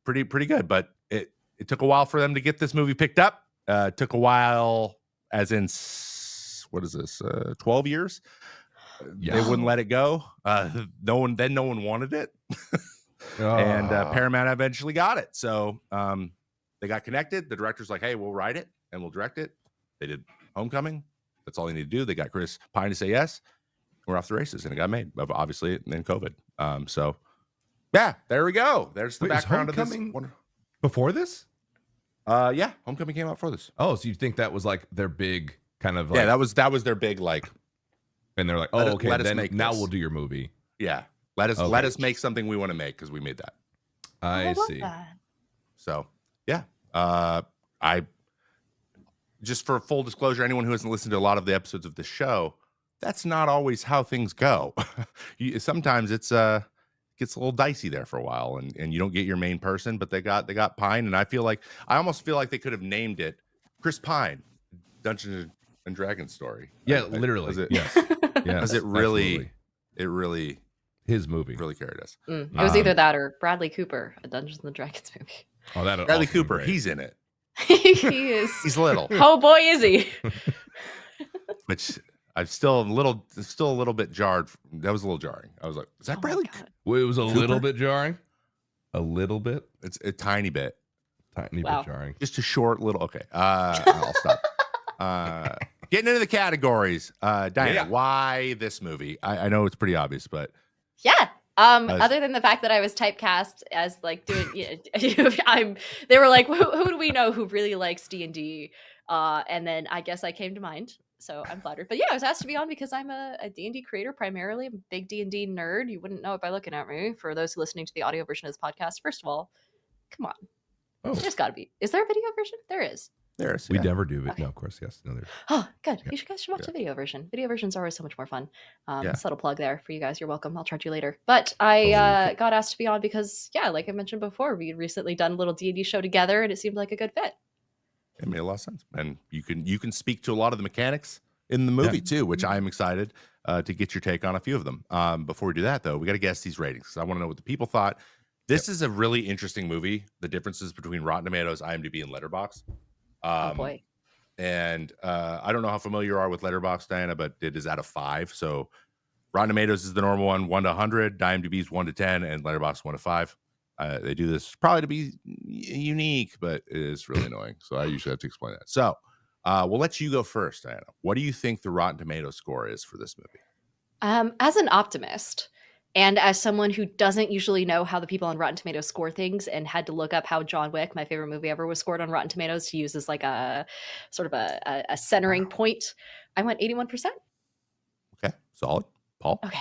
pretty good. But it took a while for them to get this movie picked up. It took a while, as in, what is this? 12 years. They wouldn't let it go. No one wanted it. And Paramount eventually got it. So they got connected. The director's like, hey, we'll write it and we'll direct it. They did Homecoming. That's all they need to do. They got Chris Pine to say yes. We're off the races, and it got made. Obviously, and then COVID. So yeah, there we go. There's the background of this. Before this? Yeah, Homecoming came out for this. Oh, so you think that was like their big kind of? Like, yeah, that was their big like. And they're like, oh, okay, then now we'll do your movie. Yeah, let us make something we want to make because we made that. I see. That. So yeah, I just for full disclosure, anyone who hasn't listened to a lot of the episodes of the show, that's not always how things go. Sometimes it's gets a little dicey there for a while, and you don't get your main person, but they got Pine, and I almost feel like they could have named it Chris Pine, Dungeons and Dragons story. Yeah, literally. Yes. Because it really his movie really carried us. It was either that or Bradley Cooper, a Dungeons and Dragons movie. Oh, that Bradley Cooper, he's in it. He is. He's little. Oh boy, is he! Which I'm still a little bit jarred. That was a little jarring. I was like, "Is that Bradley?" Well, it was a little bit jarring. A little bit. It's a tiny bit. Bit jarring. Just a short little. Okay. I'll stop. Getting into the categories. Diana, why this movie? I know it's pretty obvious, but yeah. Other than the fact that I was typecast as like doing, they were like, who do we know who really likes D&D? And then I guess I came to mind. So I'm flattered. But yeah, I was asked to be on because I'm a D&D creator primarily. I'm a big D&D nerd. You wouldn't know it by looking at me. For those listening to the audio version of this podcast, first of all, come on. Oh. There's got to be. Is there a video version? There is. There's. We never do it. Okay. No, of course, yes. No, there's. Oh, good. You guys should watch the video version. Video versions are always so much more fun. Subtle plug there for you guys. You're welcome. I'll charge you later. But I got asked to be on because, like I mentioned before, we had recently done a little D&D show together, and it seemed like a good fit. It made a lot of sense, and you can speak to a lot of the mechanics in the movie too, which I'm excited to get your take on a few of them. Before we do that, though, we got to guess these ratings because I want to know what the people thought. This is a really interesting movie. The differences between Rotten Tomatoes, IMDb, and Letterboxd. Oh boy. And I don't know how familiar you are with Letterboxd, Diana, but it is out of 5. So Rotten Tomatoes is the normal one, 1 to 100. IMDb is 1 to 10, and Letterboxd 1 to 5. They do this probably to be unique, but it is really annoying. So I usually have to explain that. So we'll let you go first, Diana. What do you think the Rotten Tomatoes score is for this movie? As an optimist, and as someone who doesn't usually know how the people on Rotten Tomatoes score things and had to look up how John Wick, my favorite movie ever, was scored on Rotten Tomatoes to use as like a sort of a centering point, I went 81%. Okay, solid. Paul? Okay,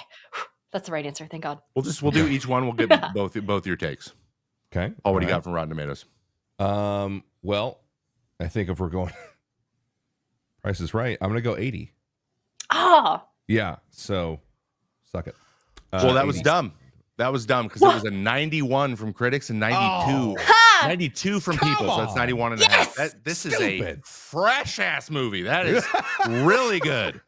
that's the right answer. Thank God. We'll do each one. We'll get both your takes. Okay. Paul, what do you got from Rotten Tomatoes? Well, I think if we're going Price is Right, I'm going to go 80. Ah. Yeah, so suck it. Well, that was dumb. That was dumb because it was a 91 from critics and 92, 92 from people. So that's 91 and a half. This is a fresh ass movie. That is really good.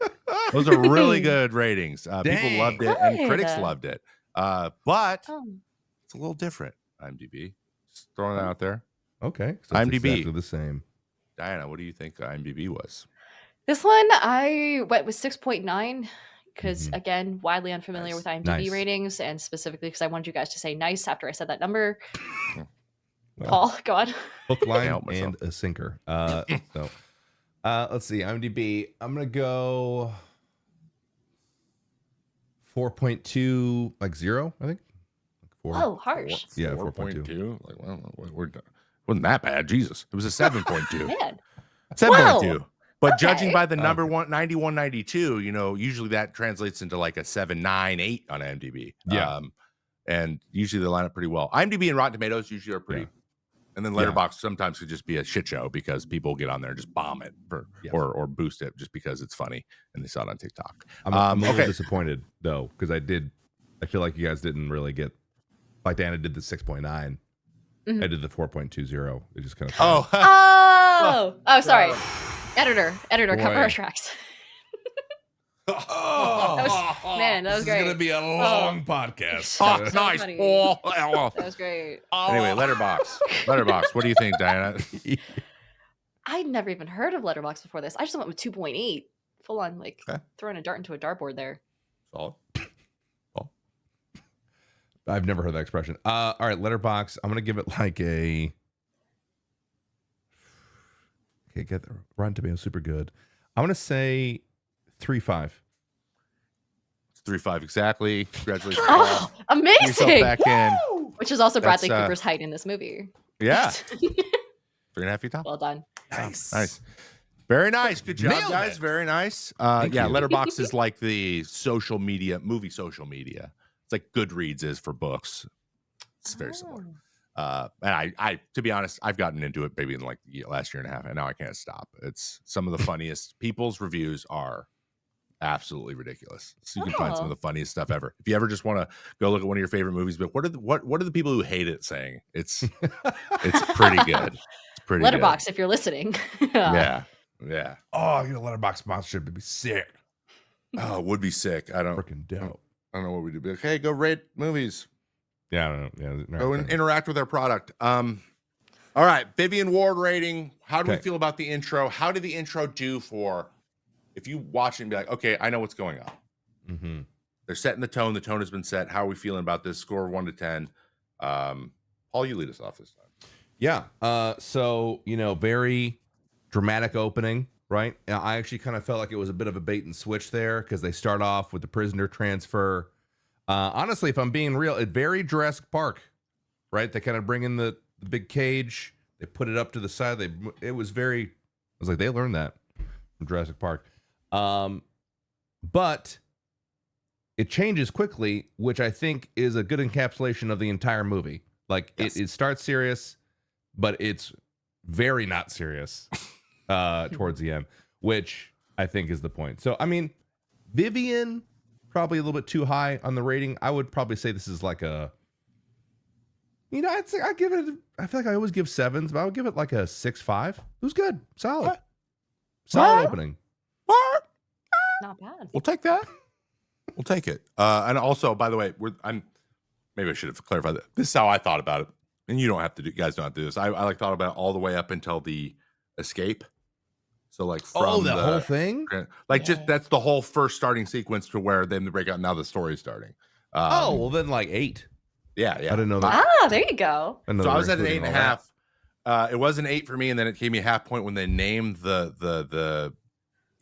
Those are really good ratings. People loved it and critics loved it. But it's a little different. IMDb. Just throwing that out there. Okay. So IMDb. Exactly the same. Diana, what do you think IMDb was? This one, I went with 6.9. Because, again, widely unfamiliar with IMDb ratings, and specifically because I wanted you guys to say nice after I said that number. Well, Paul, go on. Hook, line, and a sinker. So, let's see. IMDb, I'm going to go 4.2, like 0, I think. Oh, harsh. Yeah, 4.2. Like, well, wasn't that bad. Jesus. It was a 7.2. Man. 7.2. But judging by the number 91, 92, usually that translates into like a 7, 9, 8 on IMDb. Yeah. and usually they line up pretty well. IMDb and Rotten Tomatoes usually are pretty. And then Letterboxd sometimes could just be a shit show because people get on there and just bomb it or boost it just because it's funny and they saw it on TikTok. I'm a little disappointed though, because I feel like you guys didn't really get, like Diana did the 6.9. Mm-hmm. I did the 4.20. It just kind of sorry. Editor, cover our tracks. That was great. It's gonna be a long podcast. Nice. That was great. Anyway, Letterboxd. What do you think, Diana? I'd never even heard of Letterboxd before this. I just went with 2.8, full on throwing a dart into a dartboard there. Solid. I've never heard that expression. All right, Letterboxd. I'm gonna give it like a. Okay, get the Rotten Tomatoes super good. I'm gonna say 3.5. It's 3.5 exactly. Congratulations. Oh, amazing! Yourself back in. Which is also Bradley Cooper's height in this movie. Yeah. 3.5 feet tall. Well done. Nice. Very nice. Good job, Nailed guys. it. Very nice. Thank you. Letterboxd is like the movie social media. It's like Goodreads is for books. It's very similar. And I, to be honest, I've gotten into it maybe in like last year and a half, and now I can't stop. It's some of the funniest. People's reviews are absolutely ridiculous. So you can find some of the funniest stuff ever. If you ever just want to go look at one of your favorite movies, but what are the people who hate it saying? It's pretty good. It's pretty Letterboxd, good. if you're listening. Yeah. Oh, Letterboxd sponsorship would be sick. Oh, it would be sick. I don't Freaking dope. I don't know what we do. But okay, go rate movies. Yeah, I don't know. Yeah, Go and interact with our product. All right, Vivian Ward rating. How do we feel about the intro? How did the intro do for if you watch it and be like, okay, I know what's going on. Mm-hmm. They're setting the tone. The tone has been set. How are we feeling about this? Score of 1 to 10. Paul, you lead us off this time. Yeah. So, very dramatic opening, right? I actually kind of felt like it was a bit of a bait and switch there because they start off with the prisoner transfer. Honestly, if I'm being real, it very Jurassic Park, right? They kind of bring in the big cage. They put it up to the side. I was like, they learned that from Jurassic Park. But it changes quickly, which I think is a good encapsulation of the entire movie. Like it starts serious, but it's very not serious towards the end, which I think is the point. So, I mean, Vivian, probably a little bit too high on the rating. I would probably say this is like a, I give it, I feel like I always give 7s, but I would give it like a 6.5. It was good. Solid. Solid opening. Not bad. We'll take that. We'll take it. And also, by the way, maybe I should have clarified that. This is how I thought about it. And you guys don't have to do this. I like thought about it all the way up until the escape. So like from the whole thing? Like just that's the whole first starting sequence to where then the breakout. Now the story's starting. Well then like 8. Yeah. I didn't know that. There you go. So I was at an 8.5. It was an 8 for me, and then it gave me a half point when they named the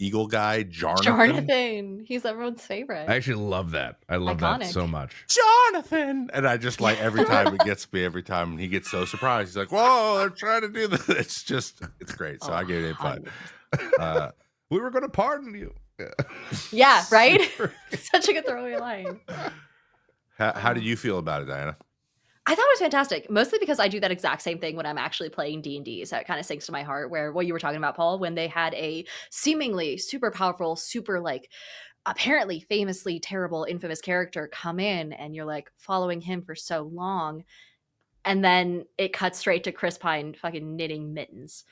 eagle guy Jonathan. He's everyone's favorite. I actually love that. I love that so much. Jonathan, and I just like every time it gets me. Every time he gets so surprised, he's like, "Whoa, they're trying to do this." It's great. So I gave it 8.5. We were going to pardon you. Yeah, right. Such a good throwaway line. How do you feel about it, Diana? I thought it was fantastic, mostly because I do that exact same thing when I'm actually playing D&D. So it kind of sinks to my heart where what you were talking about, Paul, when they had a seemingly super powerful, super like apparently famously terrible, infamous character come in and you're like following him for so long. And then it cuts straight to Chris Pine fucking knitting mittens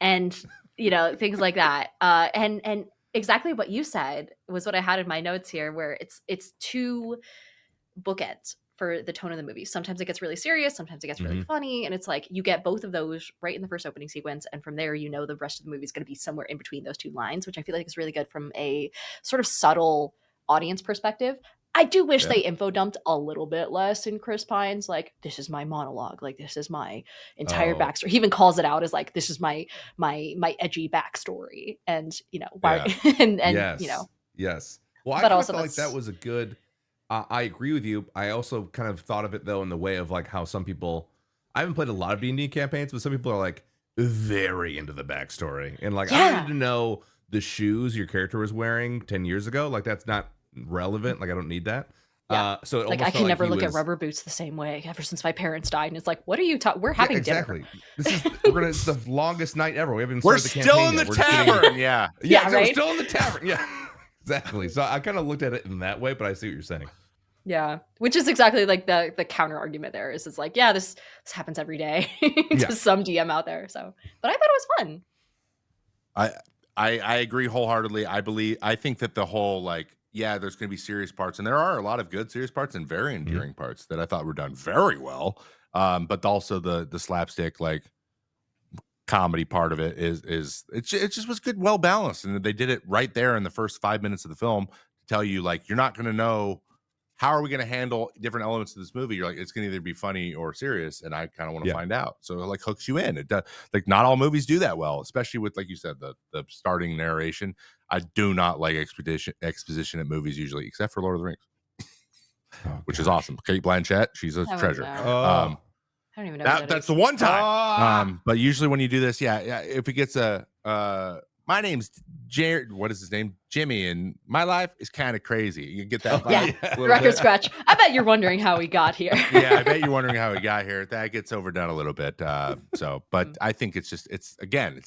and, things like that. And exactly what you said was what I had in my notes here, where it's two bookends for the tone of the movie. Sometimes it gets really serious, sometimes it gets really funny, and it's like you get both of those right in the first opening sequence, and from there the rest of the movie is going to be somewhere in between those two lines, which I feel like is really good from a sort of subtle audience perspective. I do wish they info dumped a little bit less in Chris Pine's like, this is my monologue, like this is my entire backstory. He even calls it out as like, this is my edgy backstory, and why and yes. Well, but I also felt like that was a good. I agree with you. I also kind of thought of it though in the way of like how some people. I haven't played a lot of D&D campaigns, but some people are like very into the backstory and like I need to know the shoes your character was wearing 10 years ago. Like that's not relevant. Like I don't need that. Yeah. So it Like, almost I felt can never he look at was- rubber boots the same way ever since my parents died. And it's like, what are you talking? We're having exactly. dinner. It's the longest night ever. We haven't We're started the still campaign in the yet. We're just getting- tavern. Yeah. Yeah, so we're right? still in the tavern. Yeah, exactly. So I kind of looked at it in that way, but I see what you're saying. Yeah, which is exactly like the counter argument there is it's like, yeah, this happens every day to Yeah. some DM out there. So, but I thought it was fun. I agree wholeheartedly. I think that the whole like, yeah, there's going to be serious parts, and there are a lot of good serious parts and very endearing parts that I thought were done very well. But also the slapstick like comedy part of it it just was good, well balanced, and they did it right there in the first 5 minutes of the film to tell you like you're not going to know how are we going to handle different elements of this movie. You're like, it's going to either be funny or serious, and I kind of want to find out. So it like hooks you in. It does, like not all movies do that well, especially with like you said the starting narration. I do not like exposition at movies usually, except for Lord of the Rings, which is awesome. Kate Blanchett, she's a treasure. I don't even know. That's the one time. But usually when you do this, if it gets my name's Jared. What is his name? Jimmy. And my life is kind of crazy. You get that vibe. Yeah. Record scratch. I bet you're wondering how we got here. Yeah, I bet you're wondering how we got here. That gets overdone a little bit. But I think it's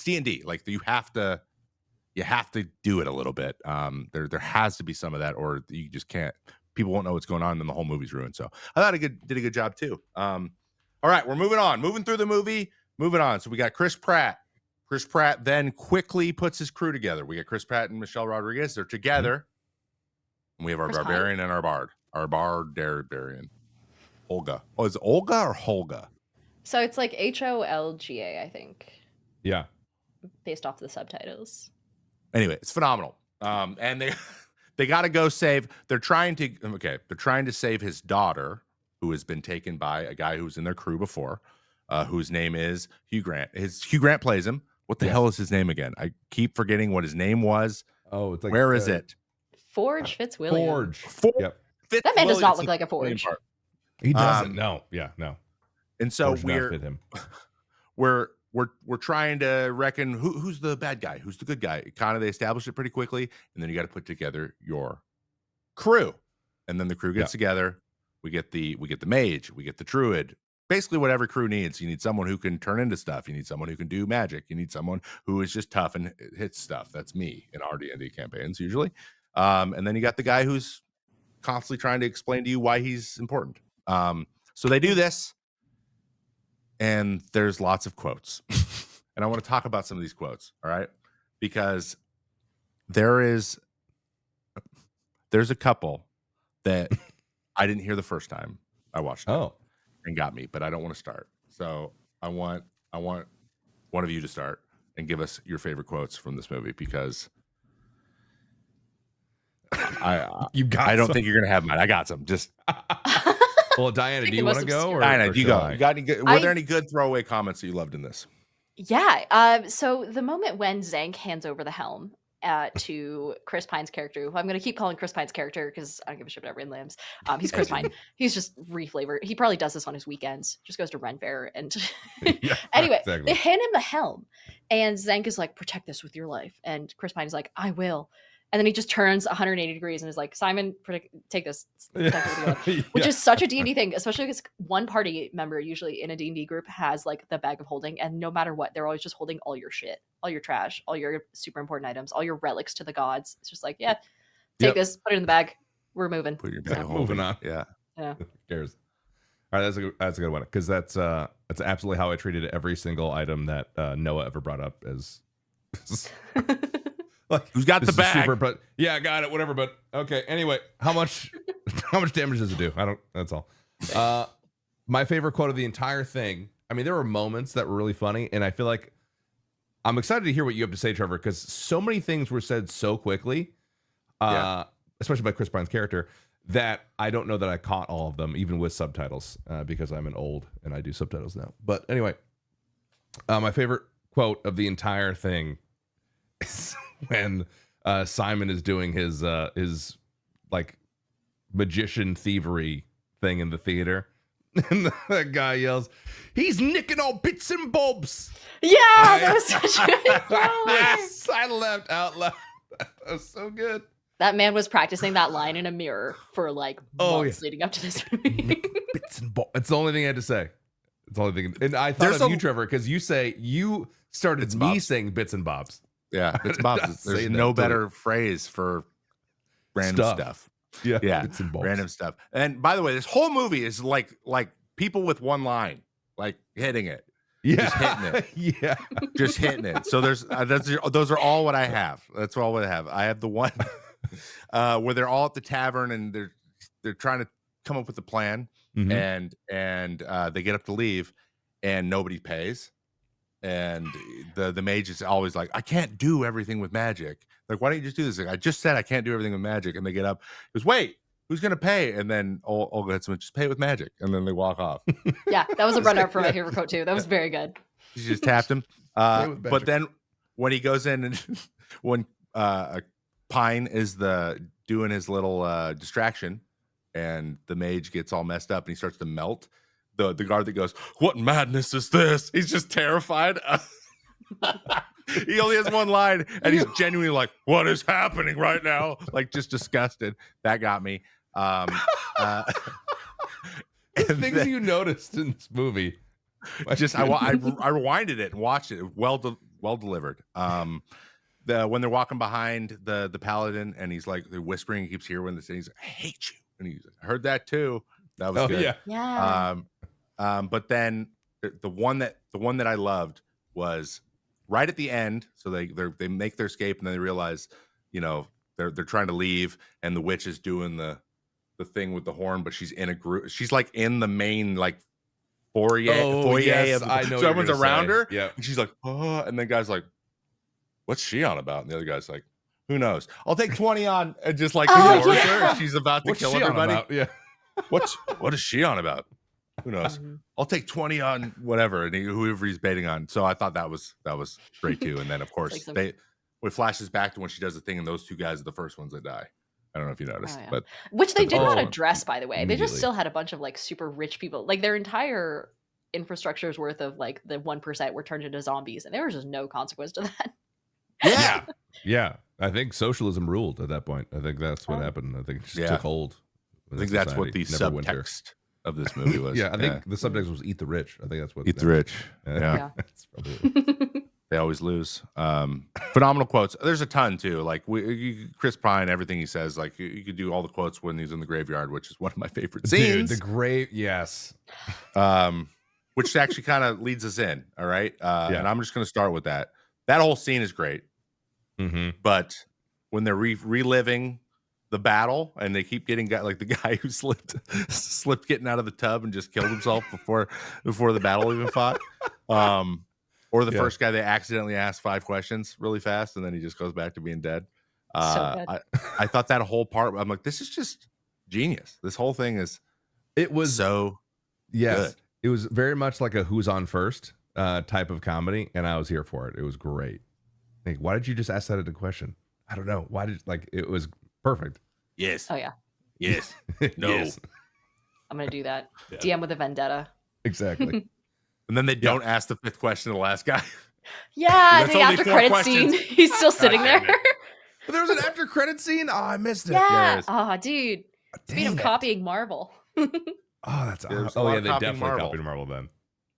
D&D. Like you have to do it a little bit. There has to be some of that, or you just can't. People won't know what's going on, and then the whole movie's ruined. So I thought it did a good job too. All right, we're moving on. Moving through the movie. Moving on. So we got Chris Pratt. Chris Pratt then quickly puts his crew together. We got Chris Pratt and Michelle Rodriguez. They're together. And we have our barbarian and our bard. Our barbarian. Olga. Oh, is it Olga or Holga? So it's like HOLGA, I think. Yeah. Based off the subtitles. Anyway, it's phenomenal. And they got to go save. They're trying to save his daughter, who has been taken by a guy who was in their crew before, whose name is Hugh Grant. Hugh Grant plays him. What the hell is his name again? I keep forgetting what his name was. Oh, it's like where is it? Forge Fitzwilliam. Yep. That man does not look like a Forge. He doesn't. No. Yeah. No. And so Forge not fit him. we're trying to reckon who's the bad guy, who's the good guy. Kind of they establish it pretty quickly, and then you got to put together your crew, and then the crew gets together. We get the mage, we get the druid. Basically, what every crew needs. You need someone who can turn into stuff. You need someone who can do magic. You need someone who is just tough and hits stuff. That's me in our D&D campaigns usually. And then you got the guy who's constantly trying to explain to you why he's important. So they do this, and there's lots of quotes. And I want to talk about some of these quotes, all right? Because there's a couple that I didn't hear the first time I watched it. Oh. And got me, but I don't want to start. So I want one of you to start and give us your favorite quotes from this movie, because I don't think you're gonna have mine. I got some. Just well, Diana, do you want to go? Or, Diana, or do you go? You got any good? Were there any good throwaway comments that you loved in this? Yeah. So the moment when Zank hands over the helm to Chris Pine's character, who I'm going to keep calling Chris Pine's character because I don't give a shit about Rin Lambs. He's Chris Pine. He's just reflavored. He probably does this on his weekends. Just goes to Ren Fair and anyway, they hand him the helm, and Zank is like, "Protect this with your life," and Chris Pine is like, "I will." And then he just turns 180 degrees and is like, "Simon, take this," which is such a D&D thing, especially because one party member usually in a D&D group has like the bag of holding, and no matter what, they're always just holding all your shit, all your trash, all your super important items, all your relics to the gods. It's just like, yeah, take this, put it in the bag. We're moving. Put your bag of moving on. Yeah. Who cares? All right, that's a good one, because that's absolutely how I treated every single item that Noah ever brought up as. Like, who's got the bag? But yeah, I got it. Whatever. But okay. Anyway, how much damage does it do? I don't. That's all. My favorite quote of the entire thing. I mean, there were moments that were really funny, and I feel like I'm excited to hear what you have to say, Trevor, because so many things were said so quickly, especially by Chris Pine's character, that I don't know that I caught all of them, even with subtitles, because I'm an old and I do subtitles now. But anyway, my favorite quote of the entire thing is when Simon is doing his like magician thievery thing in the theater, and that guy yells, "He's nicking all bits and bobs." Yeah, that was such a good I laughed out loud. That was so good. That man was practicing that line in a mirror for like Oh, months leading up to this movie. Bits and bobs. It's the only thing I had to say. It's the only thing. And I thought There's of a- you, Trevor, because you started Bits and me bobs. saying bits and bobs. Yeah, it's Bob's. Say There's that no to better phrase for random stuff. Yeah, Yeah, bits and bobs. random stuff. And by the way, this whole movie is like people with one line, like hitting it, Yeah, just hitting it. Yeah, just hitting it. So those are all what I have. That's all what I have. I have the one where they're all at the tavern and they're trying to come up with a plan, Mhm. and they get up to leave, and nobody pays. And the mage is always like, I can't do everything with magic. Like, why don't you just do this? Like, I just said I can't do everything with magic. And they get up. He goes, wait, who's gonna pay? And then Olga hits him, just pay with magic. And then they walk off. Yeah, that was a runner-up for my favorite quote too. That was very good. She just tapped him. Pay with magic. But then when he goes in and when Pine is doing his little distraction, and the mage gets all messed up and he starts to melt. The guard that goes, what madness is this? He's just terrified. He only has one line, and he's genuinely like, what is happening right now? Like, just disgusted. That got me. The And things then- you noticed in this movie. I rewinded it and watched it. Well delivered. When they're walking behind the paladin, and he's like, they're whispering, he keeps hearing this, and he's like, I hate you. And he's like, I heard that too. That was good. Yeah. Yeah. But then the one that I loved was right at the end. So they make their escape, and then they realize, they're trying to leave, and the witch is doing the thing with the horn, but she's in a group. She's like in the main like foyer. Yes, of I know. so what you're everyone's gonna around say. her. Yeah. And she's like, oh, and the guy's like, what's she on about? And the other guy's like, who knows? I'll take 20 on, and just like Oh, ignores yeah. her. And she's about to What's kill she on everybody. about? Yeah. What is she on about? Who knows? Mhm. I'll take 20 on whatever, and whoever he's baiting on. So I thought that was great too. And then of course like it flashes back to when she does the thing, and those two guys are the first ones that die. I don't know if you noticed, Oh, yeah. but Which they did not Oh, address, by the way. They just immediately. still had a bunch of like super rich people. Like their entire infrastructure's worth of like the 1% were turned into zombies, and there was just no consequence to that. yeah, Yeah. I think socialism ruled at that point. I think that's what Oh. happened. I think it just Yeah. took hold. I think that's what the Neverwinter. subtext of this movie was. Yeah, I think the subtext was "Eat the Rich." I think that's what. Eat the rich. Yeah, Yeah. That's probably They always lose. Phenomenal quotes. There's a ton too. Like Chris Pine, everything he says. Like you could do all the quotes when he's in the graveyard, which is one of my favorite dude. scenes. The grave. Yes. Which actually kind of leads us in. All right. Yeah. And I'm just going to start with that. That whole scene is great. Mm-hmm. But when they're reliving the battle, and they keep getting like the guy who slipped getting out of the tub and just killed himself before the battle even fought. Or the Yeah. first guy they accidentally asked 5 questions really fast, and then he just goes back to being dead. So I thought that whole part, I'm like, this is just genius. This whole thing is It was so yes. good. It was very much like a "Who's on first type of comedy, and I was here for it. It was great. Like, why did you just ask that as a question? I don't know. Why did it was perfect. Yes. Oh yeah, Yes. No. Yes, I'm gonna do that. Yeah. DM with a vendetta. exactly. And then they don't ask the 5th question to the last guy. Yeah, That's the only after 4 credit questions. scene. He's still sitting damn there. it. But there was an after credit scene. Oh, I missed it. there Yeah. is. Oh, dude. Speaking Dang of it. copying Marvel. Oh, that's Yeah, there's a oh lot yeah, of they copying definitely Marvel. copied Marvel then.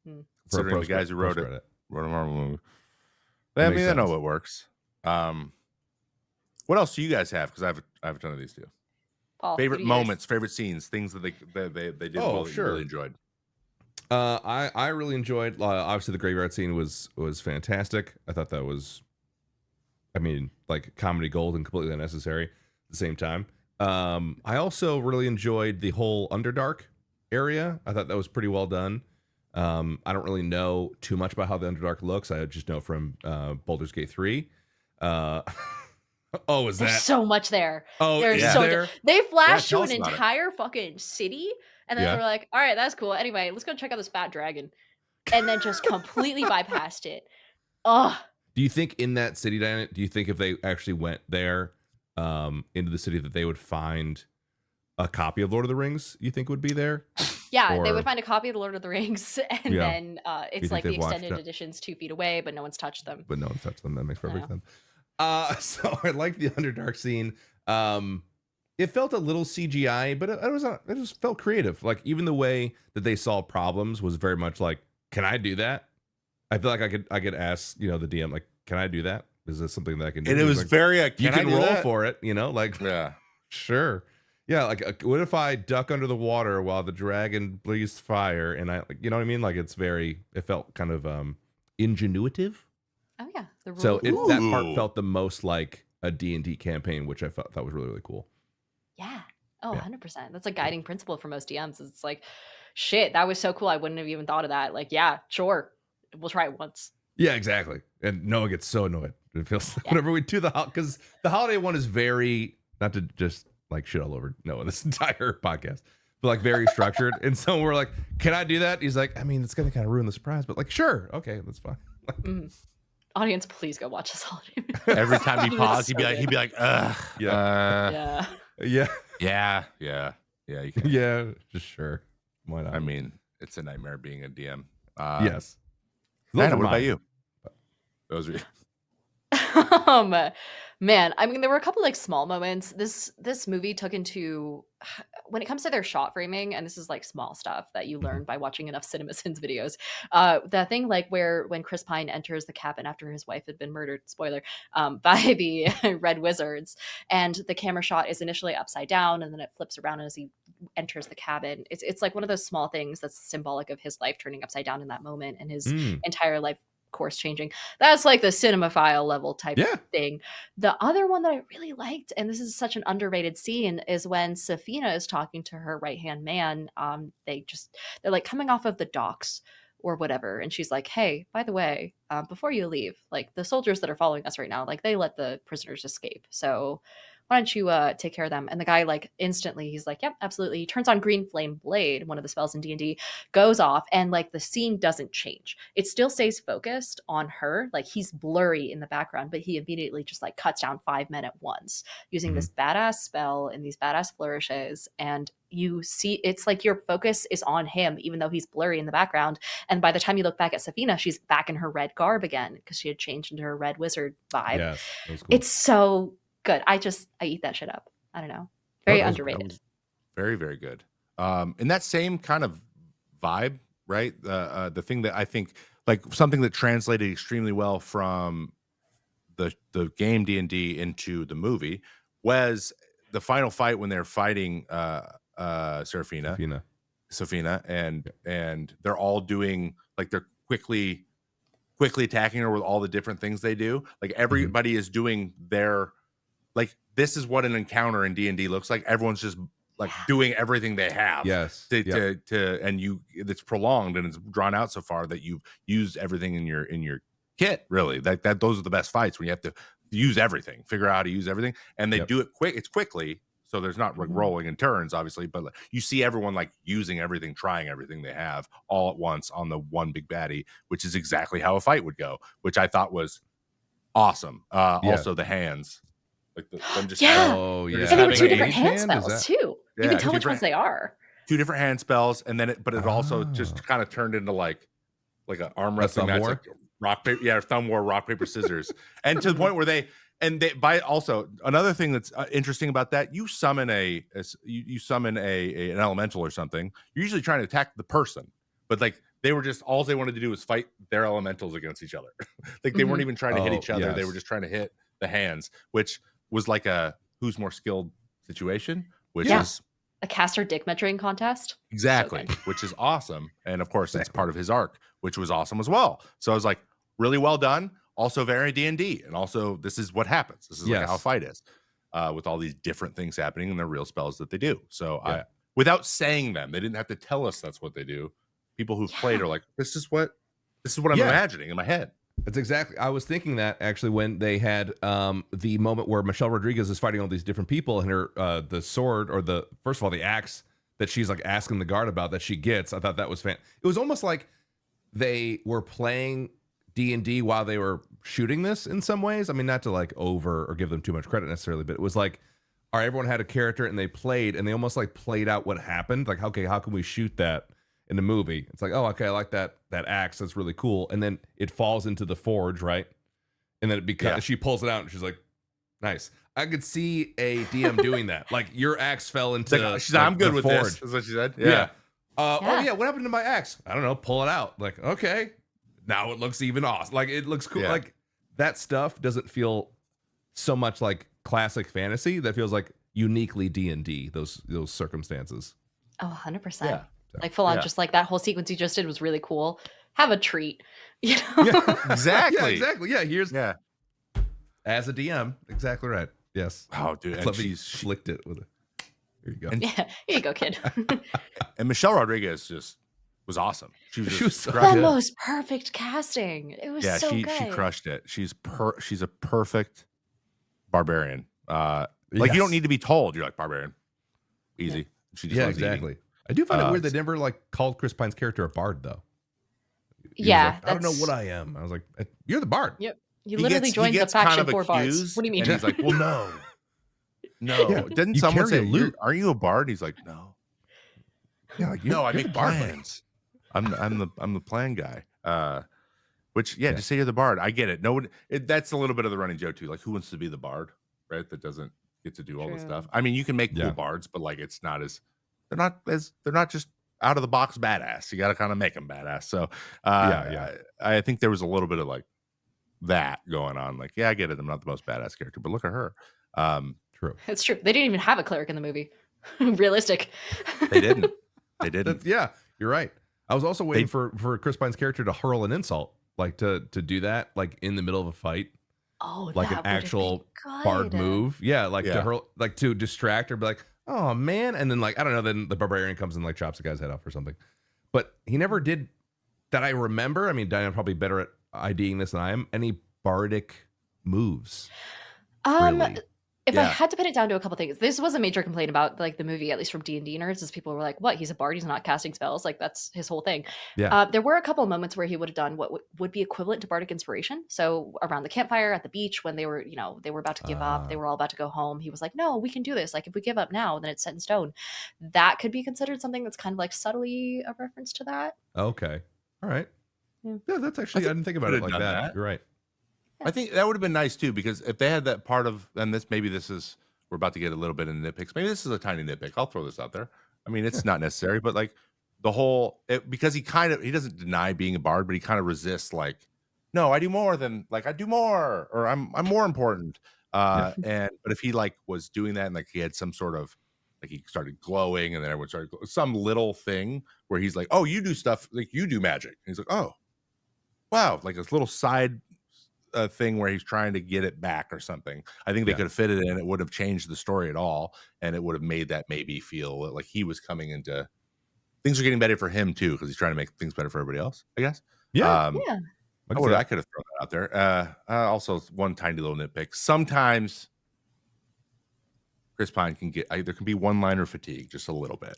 Hmm. For Considering the guys who wrote it. post-credit. Wrote a Marvel movie. That I makes mean, I know sense. what works. What else do you guys have? Because I have a ton of these too. Paul, Favorite who do you guys- moments, favorite scenes, things that they did Oh, well that you sure. really enjoyed. I really enjoyed. Obviously, the graveyard scene was fantastic. I thought that was, I mean, like comedy gold and completely unnecessary at the same time. I also really enjoyed the whole Underdark area. I thought that was pretty well done. I don't really know too much about how the Underdark looks. I just know from Baldur's Gate 3. Oh, is There's that? so much there. Oh, There's is so there? They flashed tell to us an about it. entire fucking city, and then Yeah. they were like, "All right, that's cool. Anyway, let's go check out this fat dragon," and then just completely bypassed it. Oh, Do you think in that city, Diana, do you think if they actually went there into the city that they would find a copy of Lord of the Rings, you think would be there? yeah, they Or- would find a copy of the Lord of the Rings, and Yeah. then it's think like the they've watched extended it? editions 2 feet away, but no one's touched them. But no one's touched them. That makes perfect Yeah. sense. So I like the Underdark scene. It felt a little CGI, but it just felt creative. Like even the way that they solved problems was very much like, can I do that? I feel like I could ask, the DM, like, can I do that? Is this something that I can do? And it was like, very, you can roll that? for it, like, Yeah. Sure. Yeah, like what if I duck under the water while the dragon breathes fire and I, like, you know what I mean? Like it felt kind of ingenuitive. Oh yeah. So that part felt the most like a D&D campaign, which I thought was really, really cool. Yeah. Oh, 100%. That's a guiding principle for most DMs. It's like, shit, that was so cool. I wouldn't have even thought of that. Like, yeah, sure. We'll try it once. Yeah, exactly. And Noah gets so annoyed. It feels whenever we do because the holiday one is very, not to just like shit all over Noah this entire podcast, but like very structured. And so we're like, can I do that? He's like, I mean, it's going to kind of ruin the surprise, but like, sure. Okay, that's fine. Audience, please go watch this holiday movie. Every time he paused, he'd be like, ugh. Yeah. Yeah. You can. Yeah, just sure. Why not? I mean, it's a nightmare being a DM. Yes. What about you? Those are Man, I mean, there were a couple like small moments. This movie took into, when it comes to their shot framing, and this is like small stuff that you learn by watching enough CinemaSins videos. The thing like when Chris Pine enters the cabin after his wife had been murdered, spoiler, by the Red Wizards, and the camera shot is initially upside down, and then it flips around as he enters the cabin. It's like one of those small things that's symbolic of his life turning upside down in that moment and his entire life course changing. That's like the cinemaphile level type thing. The other one that I really liked, and this is such an underrated scene, is when Safina is talking to her right hand man. They're like coming off of the docks or whatever, and she's like, hey, by the way, before you leave, like the soldiers that are following us right now, like they let the prisoners escape, so why don't you take care of them? And the guy, like, instantly, he's like, yep, absolutely. He turns on Green Flame Blade, one of the spells in D&D, goes off, and, like, the scene doesn't change. It still stays focused on her. Like, he's blurry in the background, but he immediately just, like, cuts down 5 men at once using this badass spell and these badass flourishes. And you see, it's like your focus is on him, even though he's blurry in the background. And by the time you look back at Safina, she's back in her red garb again because she had changed into her red wizard vibe. Yes, that was cool. It's so good. I eat that shit up. I don't know. Very underrated. Very, very good. In that same kind of vibe, right? The thing that I think, like something that translated extremely well from the game D&D into the was the final fight when they're fighting Safina, and they're all doing, like, they're quickly attacking her with all the different things they do. Like everybody is doing their, like, this is what an encounter in D&D looks like. Everyone's just like doing everything they have. Yes. And it's prolonged and it's drawn out so far that you've used everything in your kit, really. That those are the best fights when you have to use everything, figure out how to use everything. And they do it quick. It's quickly. So there's not like rolling in turns, obviously, but like, you see everyone like using everything, trying everything they have all at once on the one big baddie, which is exactly how a fight would go, which I thought was awesome. Also the hands. Like them just and there were 2 different hand spells too. You can tell which ones they are. 2 different hand spells, and then it also just kind of turned into like an arm wrestling match, like rock paper, thumb war, rock paper scissors, and to the point where they by also another thing that's interesting about that, you summon an elemental or something. You're usually trying to attack the person, but like they were just, all they wanted to do was fight their elementals against each other. Like they weren't even trying to hit each other. They were just trying to hit the hands, which was like a who's more skilled situation, which is a caster dick measuring contest. Exactly, so which is awesome. And of course, it's part of his arc, which was awesome as well. So I was like, really well done. Also very D&D. And also, this is what happens. This is like how a fight is, with all these different things happening and the real spells that they do. So without saying them, they didn't have to tell us that's what they do. People who've played are like, this is what I'm imagining in my head. That's exactly. I was thinking that actually when they had the moment where Michelle Rodriguez is fighting all these different people, and her the sword, or first of all the axe that she's like asking the guard about that she gets. I thought that was It was almost like they were playing D&D while they were shooting this in some ways. I mean, not to like over or give them too much credit necessarily, but it was like, all right, everyone had a character and they played, and they almost like played out what happened. Like, okay, how can we shoot that in the movie? It's like, oh, okay, I like that axe, that's really cool. And then it falls into the forge, right? And then it becomes she pulls it out and she's like, Nice. I could see a DM doing that. Like your axe fell into. She's like, I'm good the with forge. this. Is what she said. Yeah. Oh Yeah. yeah. What happened to my axe? I don't know. Pull it out. Like okay. Now it looks even awesome. Like it looks cool. Yeah. Like that stuff doesn't feel so much like classic fantasy. That feels like uniquely D&D. Those circumstances. Oh, 100%. Yeah. Like full on, Yeah. just like that whole sequence you just did was really cool. Have a treat. You know? Yeah. Exactly. Yeah. Exactly. Yeah. Here's Yeah. as a DM. Exactly right. Yes. Oh, dude. And Let me she flicked it with a. Here you go. And- Yeah. Here you go, kid. and Michelle Rodriguez just was awesome. She was, She was so The good. most perfect casting. It was so she good. crushed it. She's a perfect barbarian. Like you Yes. don't need to be told you're like barbarian. Easy. She just Yeah, loves eating. exactly. I do find it weird they never like called Chris Pine's character a bard though. He was Yeah, like, I don't know that's- what I am. I was like, you're the bard. Yep. You He literally gets- he joined the gets kind faction of for bards. accused, What do you mean? And he's like, well, no. Yeah, Didn't you someone carry a say, loot. Are you a bard? He's like, no. Yeah, like, No, I you're make the bard, buddy. plans. I'm the plan guy. Which just say you're the bard. I get it. No one. That's a little bit of the running joke too. Like, who wants to be the bard, right? That doesn't get to do all the True. stuff. I mean, you can make cool Yeah. bards, but like, it's not as they're not just out of the box badass. You got to kind of make them badass. So, Yeah. I think there was a little bit of like that going on. Like, yeah, I get it. I'm not the most badass character, but look at her. True. It's true. They didn't even have a cleric in the movie. Realistic. They didn't. They didn't. Yeah, you're right. I was also waiting for Chris Pine's character to hurl an insult, like to do that, like in the middle of a fight, Oh, like that an would've actual been bard good. move. Yeah, like Yeah. to hurl, like to distract her, be like, oh man, and then like I don't know, then the barbarian comes and like chops the guy's head off or something. But he never did that. I remember. I mean, Diana's probably better at IDing this than I am. Any bardic moves? Really? If I Yeah. had to put it down to a couple things, this was a major complaint about like the movie, at least from D&D nerds, is people were like, "What? He's a bard? He's not casting spells? Like that's his whole thing." Yeah. There were a couple of moments where he would have done what would be equivalent to bardic inspiration. So around the campfire at the beach, when they were, they were about to give up, they were all about to go home. He was like, "No, we can do this. Like if we give up now, then it's set in stone." That could be considered something that's kind of like subtly a reference to that. Okay. All right. Yeah. Yeah, that's actually. I think didn't think about could it have like done that. that. You're right. I think that would have been nice too, because if they had that part of, and this is we're about to get a little bit into nitpicks. Maybe this is a tiny nitpick. I'll throw this out there. I mean, it's not necessary, but like the whole because he doesn't deny being a bard, but he kind of resists like, no, I do more than like I do more, or I'm more important. But if he like was doing that and like he had some sort of like he started glowing and then everyone started some little thing where he's like, oh, you do stuff like you do magic. And he's like, oh, wow, like this little side thing where he's trying to get it back or something. I think they could have fit it in. It would have changed the story at all, and it would have made that maybe feel like he was coming into things are getting better for him too because he's trying to make things better for everybody else. I guess. Yeah. Yeah. I could have thrown that out there. Also, one tiny little nitpick. Sometimes Chris Pine there can be one-liner fatigue just a little bit.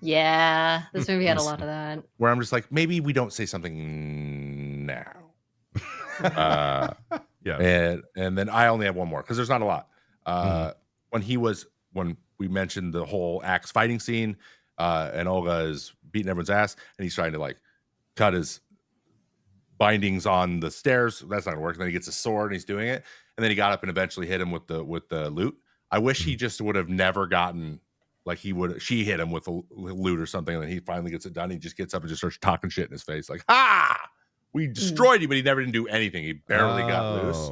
Yeah, this movie had a lot of that. Where I'm just like, maybe we don't say something now. Yeah. And then I only have one more because there's not a lot. When we mentioned the whole axe fighting scene, and Olga is beating everyone's ass, and he's trying to like cut his bindings on the stairs. That's not gonna work. And then he gets a sword and he's doing it, and then he got up and eventually hit him with the loot. I wish he just would have never gotten like she hit him with a loot or something, and then he finally gets it done. He just gets up and just starts talking shit in his face, like, "Ha! We destroyed you," but he never didn't do anything. He barely got loose.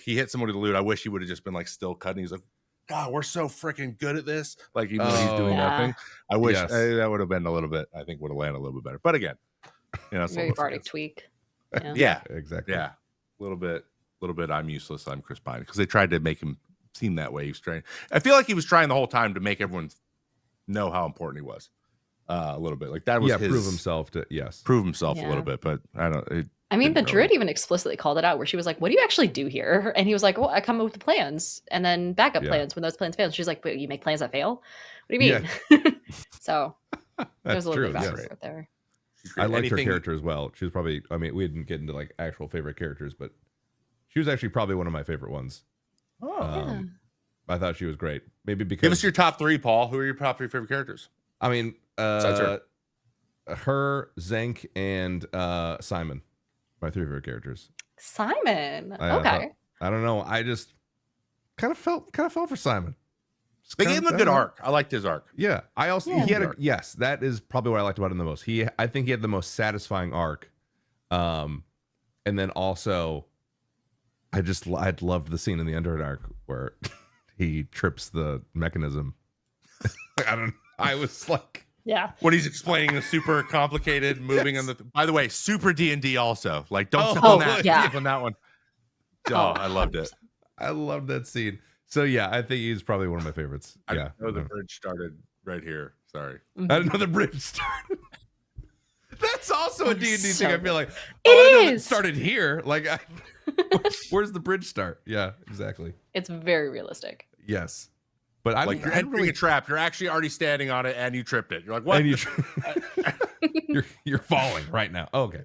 He hit someone with the loot. I wish he would have just been like still cutting. He's like, God, we're so freaking good at this. Like even when he's doing nothing. I wish that would have been a little bit. I think would have landed a little bit better. But again, it's Very bardic tweak. Yeah, Exactly. yeah, a little bit. I'm useless. I'm Chris Pine because they tried to make him seem that way. He was trying. I feel like he was trying the whole time to make everyone know how important he was. A little bit like that was his prove himself to prove himself a little bit. But I don't. I mean, the druid even explicitly called it out where she was like, "What do you actually do here?" And he was like, "Well, I come up with the plans and then backup plans when those plans fail." And she's like, "But you make plans that fail? What do you mean?" So there's a little bit backwards right there. I liked her character as well. She was probably, I mean, we didn't get into like actual favorite characters, but she was actually probably one of my favorite ones. I thought she was great. Maybe because give us your top three, Paul. Who are your top three favorite characters? I mean, her, Zank, and Simon. My three favorite characters. Simon. Okay. I don't know. I just kind of felt for Simon. They gave him a good arc. I liked his arc. Yeah. I also Yeah. he had yes, that is probably what I liked about him the most. I think he had the most satisfying arc. And then also I'd loved the scene in the Underdark where he trips the mechanism. I was like, Yeah. When he's explaining the super complicated moving on the. By the way, super D&D also. Like, don't skip Oh, on that. yeah. Skip on that one. Oh, I loved it. I loved that scene. So yeah, I think he's probably one of my favorites. I Yeah. know the bridge started right here. Sorry. I didn't know the bridge started. That's also a D&D So thing. I feel like It I know that is. started here. Like, where's the bridge start? Yeah, exactly. It's very realistic. Yes, but I Like, you're entering a trap. You're actually already standing on it and you tripped it. You're like, what? And you're falling right now. Okay.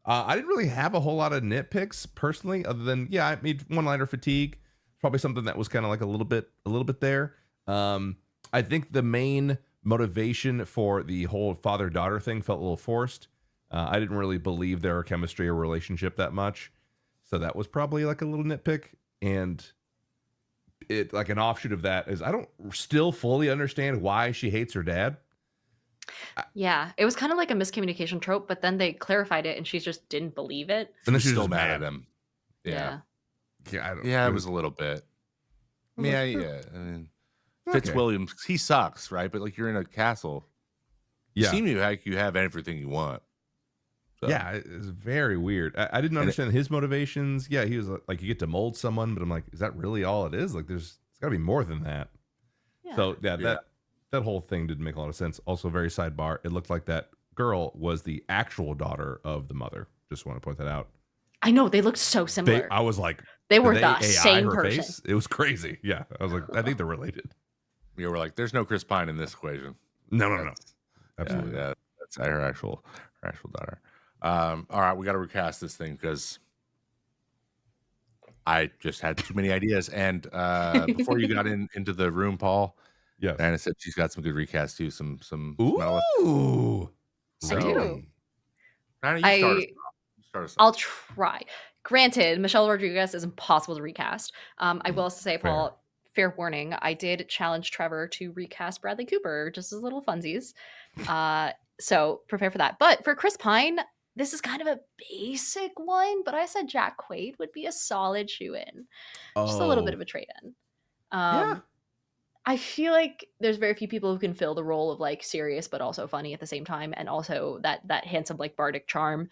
I didn't really have a whole lot of nitpicks personally, other than I made one-liner fatigue. Probably something that was kind of like a little bit there. I think the main motivation for the whole father-daughter thing felt a little forced. I didn't really believe their chemistry or relationship that much, so that was probably like a little nitpick. And it like an offshoot of that is I don't still fully understand why she hates her dad. Yeah, it was kind of like a miscommunication trope, but then they clarified it, and she just didn't believe it. And then She's she's still just mad at him. Yeah. Yeah, it was a little bit. Yeah. I mean, Okay. Fitzwilliams, he sucks, right? But like, you're in a castle. You Yeah. seem like you have everything you want. So. Yeah, it's very weird. I didn't understand his motivations. Yeah, he was like, you get to mold someone, but I'm like, is that really all it is? Like, it's got to be more than that. Yeah. So that whole thing didn't make a lot of sense. Also, very sidebar, it looked like that girl was the actual daughter of the mother. Just want to point that out. I know they looked so similar. I was like, They were did the AI same her person. face? It was crazy. Yeah, I was like, I think they're related. You were like, there's no Chris Pine in this equation. No, absolutely. Yeah, that's her actual daughter. All right, we got to recast this thing because I just had too many ideas. And before you got into the room, Paul, Yes. Diana said she's got some good recast too. Some. Ooh. I do. Diana, you start us off. I'll try. Granted, Michelle Rodriguez is impossible to recast. I will also say, Paul, fair warning, I did challenge Trevor to recast Bradley Cooper, just as little funsies. So prepare for that. But for Chris Pine, this is kind of a basic one, but I said Jack Quaid would be a solid shoe-in. Just a little bit of a trade-in. Yeah. I feel like there's very few people who can fill the role of like serious but also funny at the same time, and also that handsome like bardic charm.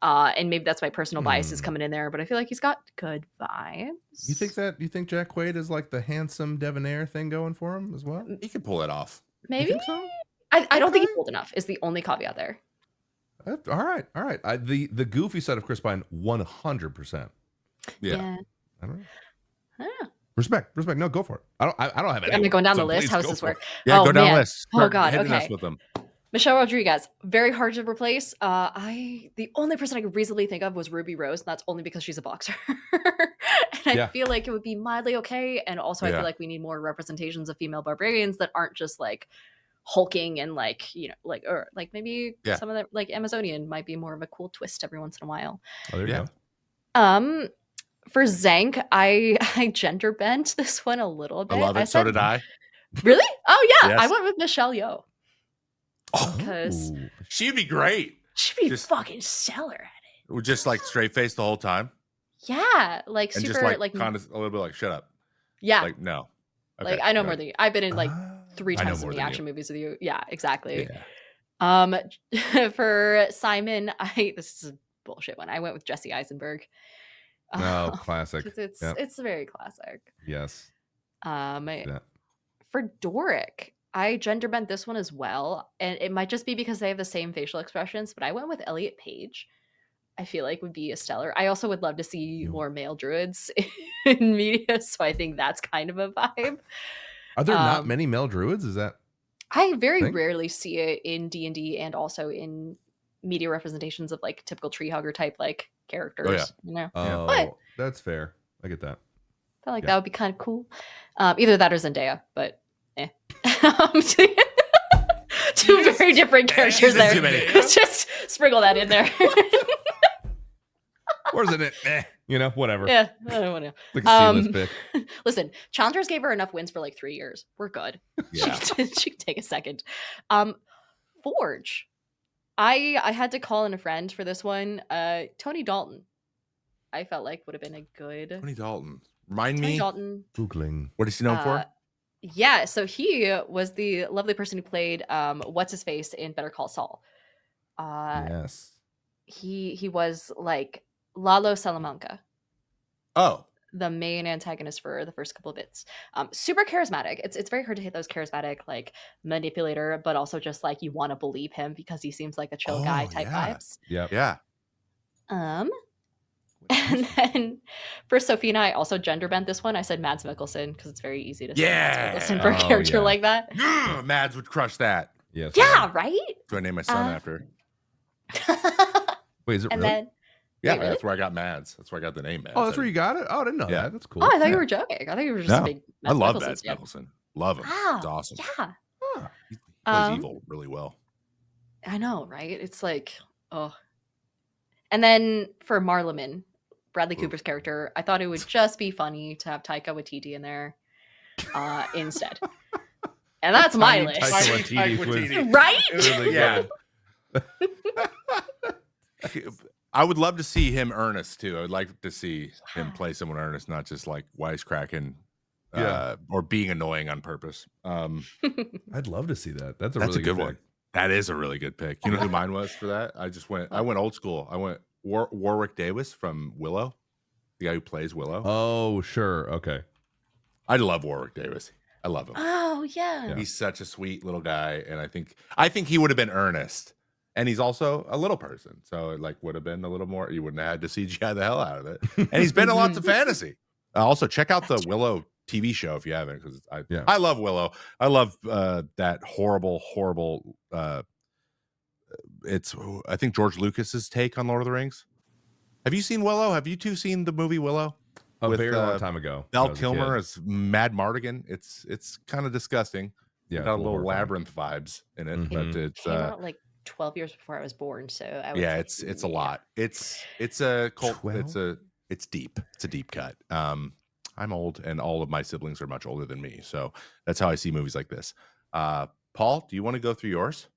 And maybe that's my personal bias is coming in there, but I feel like he's got good vibes. You think Jack Quaid is like the handsome debonair thing going for him as well? He can pull it off. Maybe. You think so? I don't think he's old enough is the only caveat there. All right. The goofy side of Chris Pine, 100%. Yeah. I don't know. Huh. Respect. No, go for it. I don't have any. I'm going down so the list. please How does go this for work? it. Yeah, Oh, go down man. the list. Oh, God, Hitting us okay. with them. Michelle Rodriguez, very hard to replace. The only person I could reasonably think of was Ruby Rose, and that's only because she's a boxer. And I feel like it would be mildly okay. And also, I feel like we need more representations of female barbarians that aren't just like hulking and like or like maybe some of the like Amazonian might be more of a cool twist every once in a while. Oh, there you go. For Zank, I gender bent this one a little bit. I love it. So did I. Really? Oh yeah, Yes. I went with Michelle Yeoh. Oh, Because she'd be great. she'd be fucking stellar at it. We're just like straight face the whole time, Yeah, like and super just like kind of a little bit like shut up. yeah, Like no. like I know more than you. I've been in like 3 I know times as more many than action you. movies with you. Yeah, exactly. Yeah. For Simon, this is a bullshit one. I went with Jesse Eisenberg. No, classic. It's very classic. Yes. For Doric, I gender bent this one as well, and it might just be because they have the same facial expressions, but I went with Elliot Page. I feel like would be a stellar. I also would love to see more male druids in media, so I think that's kind of a vibe. Are there not many male druids? Is that? I very rarely see it in D&D and also in media representations of like typical tree hugger type like characters. You know? Oh, But that's fair. I get that. I feel like that would be kind of cool. Either that or Zendaya, but two very different characters there. Just sprinkle that in there. Wasn't it? Whatever. Yeah, I don't know. Like a C-list pick. Listen, Challengers gave her enough wins for like 3 years. We're good. Yeah. She can take a second. Forge. I had to call in a friend for this one. Tony Dalton. I felt like would have been a good Tony Dalton. Remind Tony me. Dalton. Googling. What is he known for? Yeah, so he was the lovely person who played what's his face in Better Call Saul. Yes. He was like Lalo Salamanca, Oh. the main antagonist for the first couple of bits. Super charismatic. It's very hard to hit those charismatic like manipulator, but also just like you want to believe him because he seems like a chill guy type vibes. Yeah. Yeah. And then for Sophie and I also gender bent this one. I said Mads Mikkelsen because it's very easy to say Mads Mikkelsen for a character like that. Mads would crush that. Yes. Yeah, right? Do I name my son after? Wait, is it And really? then Yeah, Wait, really? that's where I got Mads. That's where I got the name Mads. Oh, that's where you got it? Oh, I didn't know Yeah. that. That's cool. Oh, I thought you Yeah. were joking. I thought you were just No, a big I Mads love Mikkelsen Mads fan. Mikkelsen. Love him. Wow. It's awesome. Yeah. Huh. He plays evil really well. I know, right? It's like, oh. And then for Marleman, Bradley Cooper's character, I thought it would just be funny to have Taika Waititi in there instead. And that's my Tiny list. Taika Waititi was Right? really Yeah. good. I would love to see him earnest too. I would like to see him play someone earnest, not just like wisecracking or being annoying on purpose. I'd love to see that. That's a That's really a good pick. one. That is a really good pick. You know who mine was for that? I went old school. I went Warwick Davis from Willow, the guy who plays Willow. Oh, sure. Okay. I love Warwick Davis. I love him. Oh, yeah. He's such a sweet little guy, and I think he would have been earnest. And he's also a little person, so it like would have been a little more. You wouldn't have had to CGI the hell out of it. And he's been in lots of fantasy. Also, check out the Willow TV show if you haven't, because I love Willow. I love that horrible. It's I think George Lucas's take on Lord of the Rings. Have you seen Willow? Have you two seen the movie Willow? A very long time ago. Val Kilmer as Mad Mardigan. It's kind of disgusting. Yeah, Got a little labyrinth vibes in it, but it's Came out like 12 years before I was born, so I would say, it's a lot. It's a cult. 12? It's deep. It's a deep cut. I'm old, and all of my siblings are much older than me, so that's how I see movies like this. Paul, do you want to go through yours?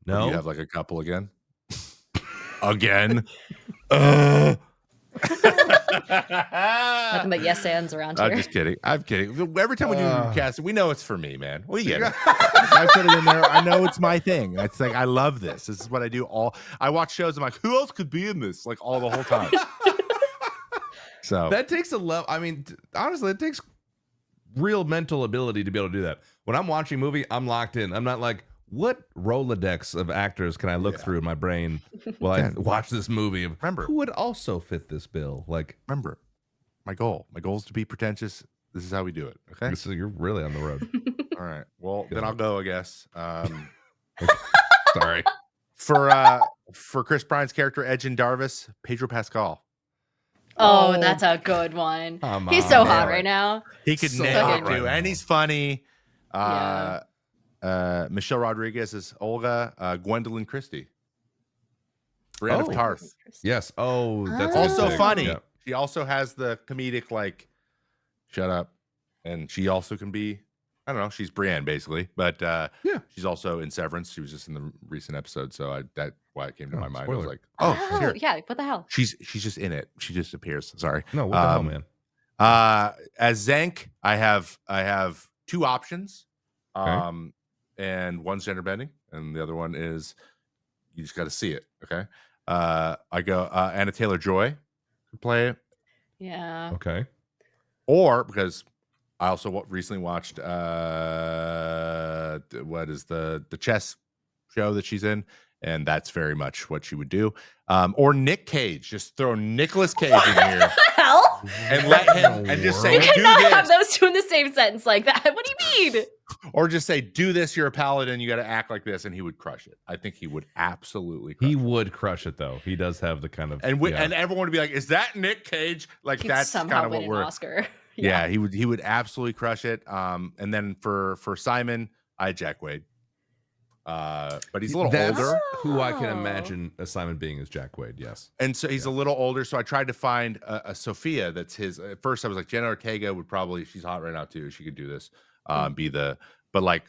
Or No. do you have like a couple again? Again? Nothing but yes ands around here. I'm just kidding. I'm kidding. Every time we do casting, we know it's for me, man. We get it. I put it in there. I know it's my thing. It's like I love this. This is what I do. I watch shows. I'm like, who else could be in this? Like all the whole time. So That takes a level. I mean, honestly, it takes real mental ability to be able to do that. When I'm watching a movie, I'm locked in. I'm not like, what Rolodex of actors can I look through in my brain while I watch this movie? Remember, who would also fit this bill? Like, remember, my goal is to be pretentious. This is how we do it. Okay. so you're really on the road. All right. Well, then I'll go, I guess. Sorry. For Chris Pines' character, Edgin Darvis, Pedro Pascal. Oh, that's a good one. He's so hot right now. He could So nail hot it right too, now. and he's funny. Yeah. Michelle Rodriguez is Olga. Gwendolyn Christie, Brienne of Oh. Tarth. Yes. Oh, that's Also big. funny. Yeah. She also has the comedic like, shut up, and she also can be. I don't know. She's Brienne basically, but she's also in Severance. She was just in the recent episode, so that's why it came to my mind. I was spoiler. like, oh, she's here. Yeah. What the hell? She's just in it. She just appears. Sorry. No, what the hell, man? As Zank, I have two options. Okay. And one's gender bending, and the other one is you just got to see it. Okay. I go Anna Taylor-Joy to play it, Yeah. Okay. or because I also recently watched what is the chess show that she's in, and that's very much what she would do. Or Nick Cage, just throw Nicolas Cage in here Hell? and let him and just say, You do cannot have this, those two in the same sentence like that. What do you mean? or just say, do this. You're a paladin. You got to act like this, and he would crush it. I think he would absolutely. Crush He it. would crush it though. He does have the kind of And and everyone would be like, "Is that Nick Cage?" Like He'd that's somehow kind of win what an we're. Oscar. Yeah, he would absolutely crush it. And then for Simon, I had Jack Wade. But he's a little That's older. who I can Oh. imagine Simon being as Jack Quaid. Yes. And so he's a little older. So I tried to find a Sophia that's his. At first, I was like, Jenna Ortega would probably, she's hot right now too. She could do this. But like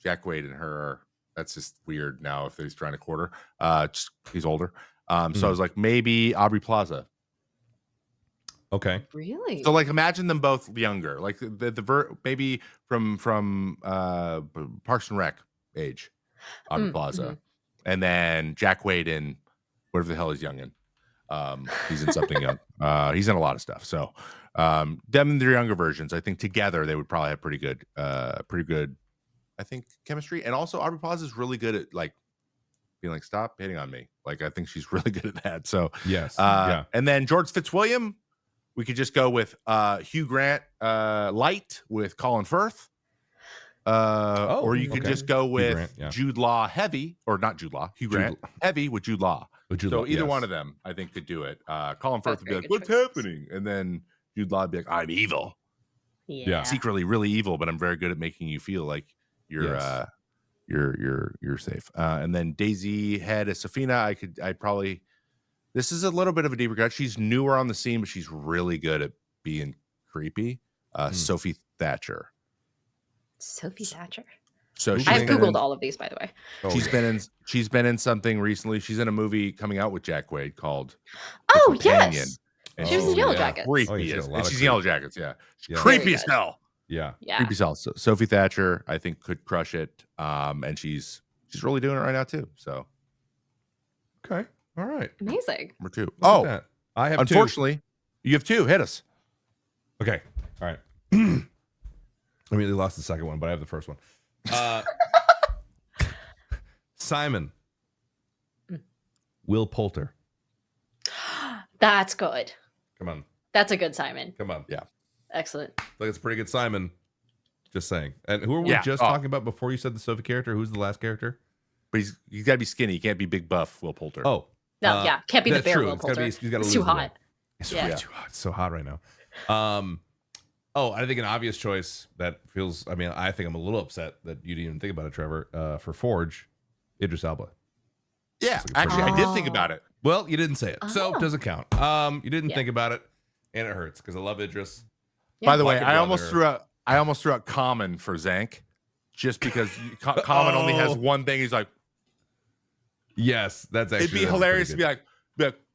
Jack Quaid and her, that's just weird now if he's trying to court her. He's older. So I was like, maybe Aubrey Plaza. Okay. Really? So like imagine them both younger, like maybe from Parks and Rec age, Aubrey Plaza, and then Jack Quaid in whatever the hell he's young in. He's in something young. He's in a lot of stuff. So them and their younger versions, I think together they would probably have pretty good, I think chemistry. And also Aubrey Plaza is really good at like being like, stop hitting on me. Like I think she's really good at that. So Yes. and then George Fitzwilliam. We could just go with Hugh Grant light with Colin Firth. Or you could just go with Grant, yeah. Jude Law heavy, or not Jude Law, Hugh Grant heavy with Jude Law. So either one of them, I think, could do it. Colin Firth would be like, "What's happening?" And then Jude Law would be like, "I'm evil." Yeah. Secretly really evil, but I'm very good at making you feel like you're you're safe. And then Daisy Head as Safina, I'd probably. This is a little bit of a deeper cut. She's newer on the scene, but she's really good at being creepy. Sophie Thatcher. Sophie Thatcher. So I've Googled all of these, by the way. She's been in something recently. She's in a movie coming out with Jack Quaid called Oh, Companion. yes. And She was in Yellow Jackets. Creepy she's in Yellow Jackets, Yeah. Creepy as hell. Yeah. Creepy as hell. So Sophie Thatcher, I think, could crush it. And she's really doing it right now too. So Okay. All right. Amazing. number 2. Look at that. I have unfortunately, you have 2. Hit us. 2. Okay. All right. I immediately lost the second one, but I have the first one. Simon. Will Poulter. That's good. Come on. That's a good Simon. Come on. Yeah. Excellent. Like it's a pretty good Simon. Just saying. And who were we just talking about before you said the Sophie character? Who's the last character? But he's got to be skinny. He can't be big buff Will Poulter. No, can't be the bear Will Poulter. He's gotta it's too hot. It's really too hot. It's so hot right now. I think an obvious choice that feels. I mean, I think I'm a little upset that you didn't even think about it, Trevor. For Forge, Idris Elba. Yeah, actually, I did think about it. Well, you didn't say it, so it doesn't count. You didn't think about it, and it hurts because I love Idris. Yeah. By the way, I almost threw out Common for Zank, just because Common only has one thing. He's like, yes, that's actually. It'd be hilarious to be like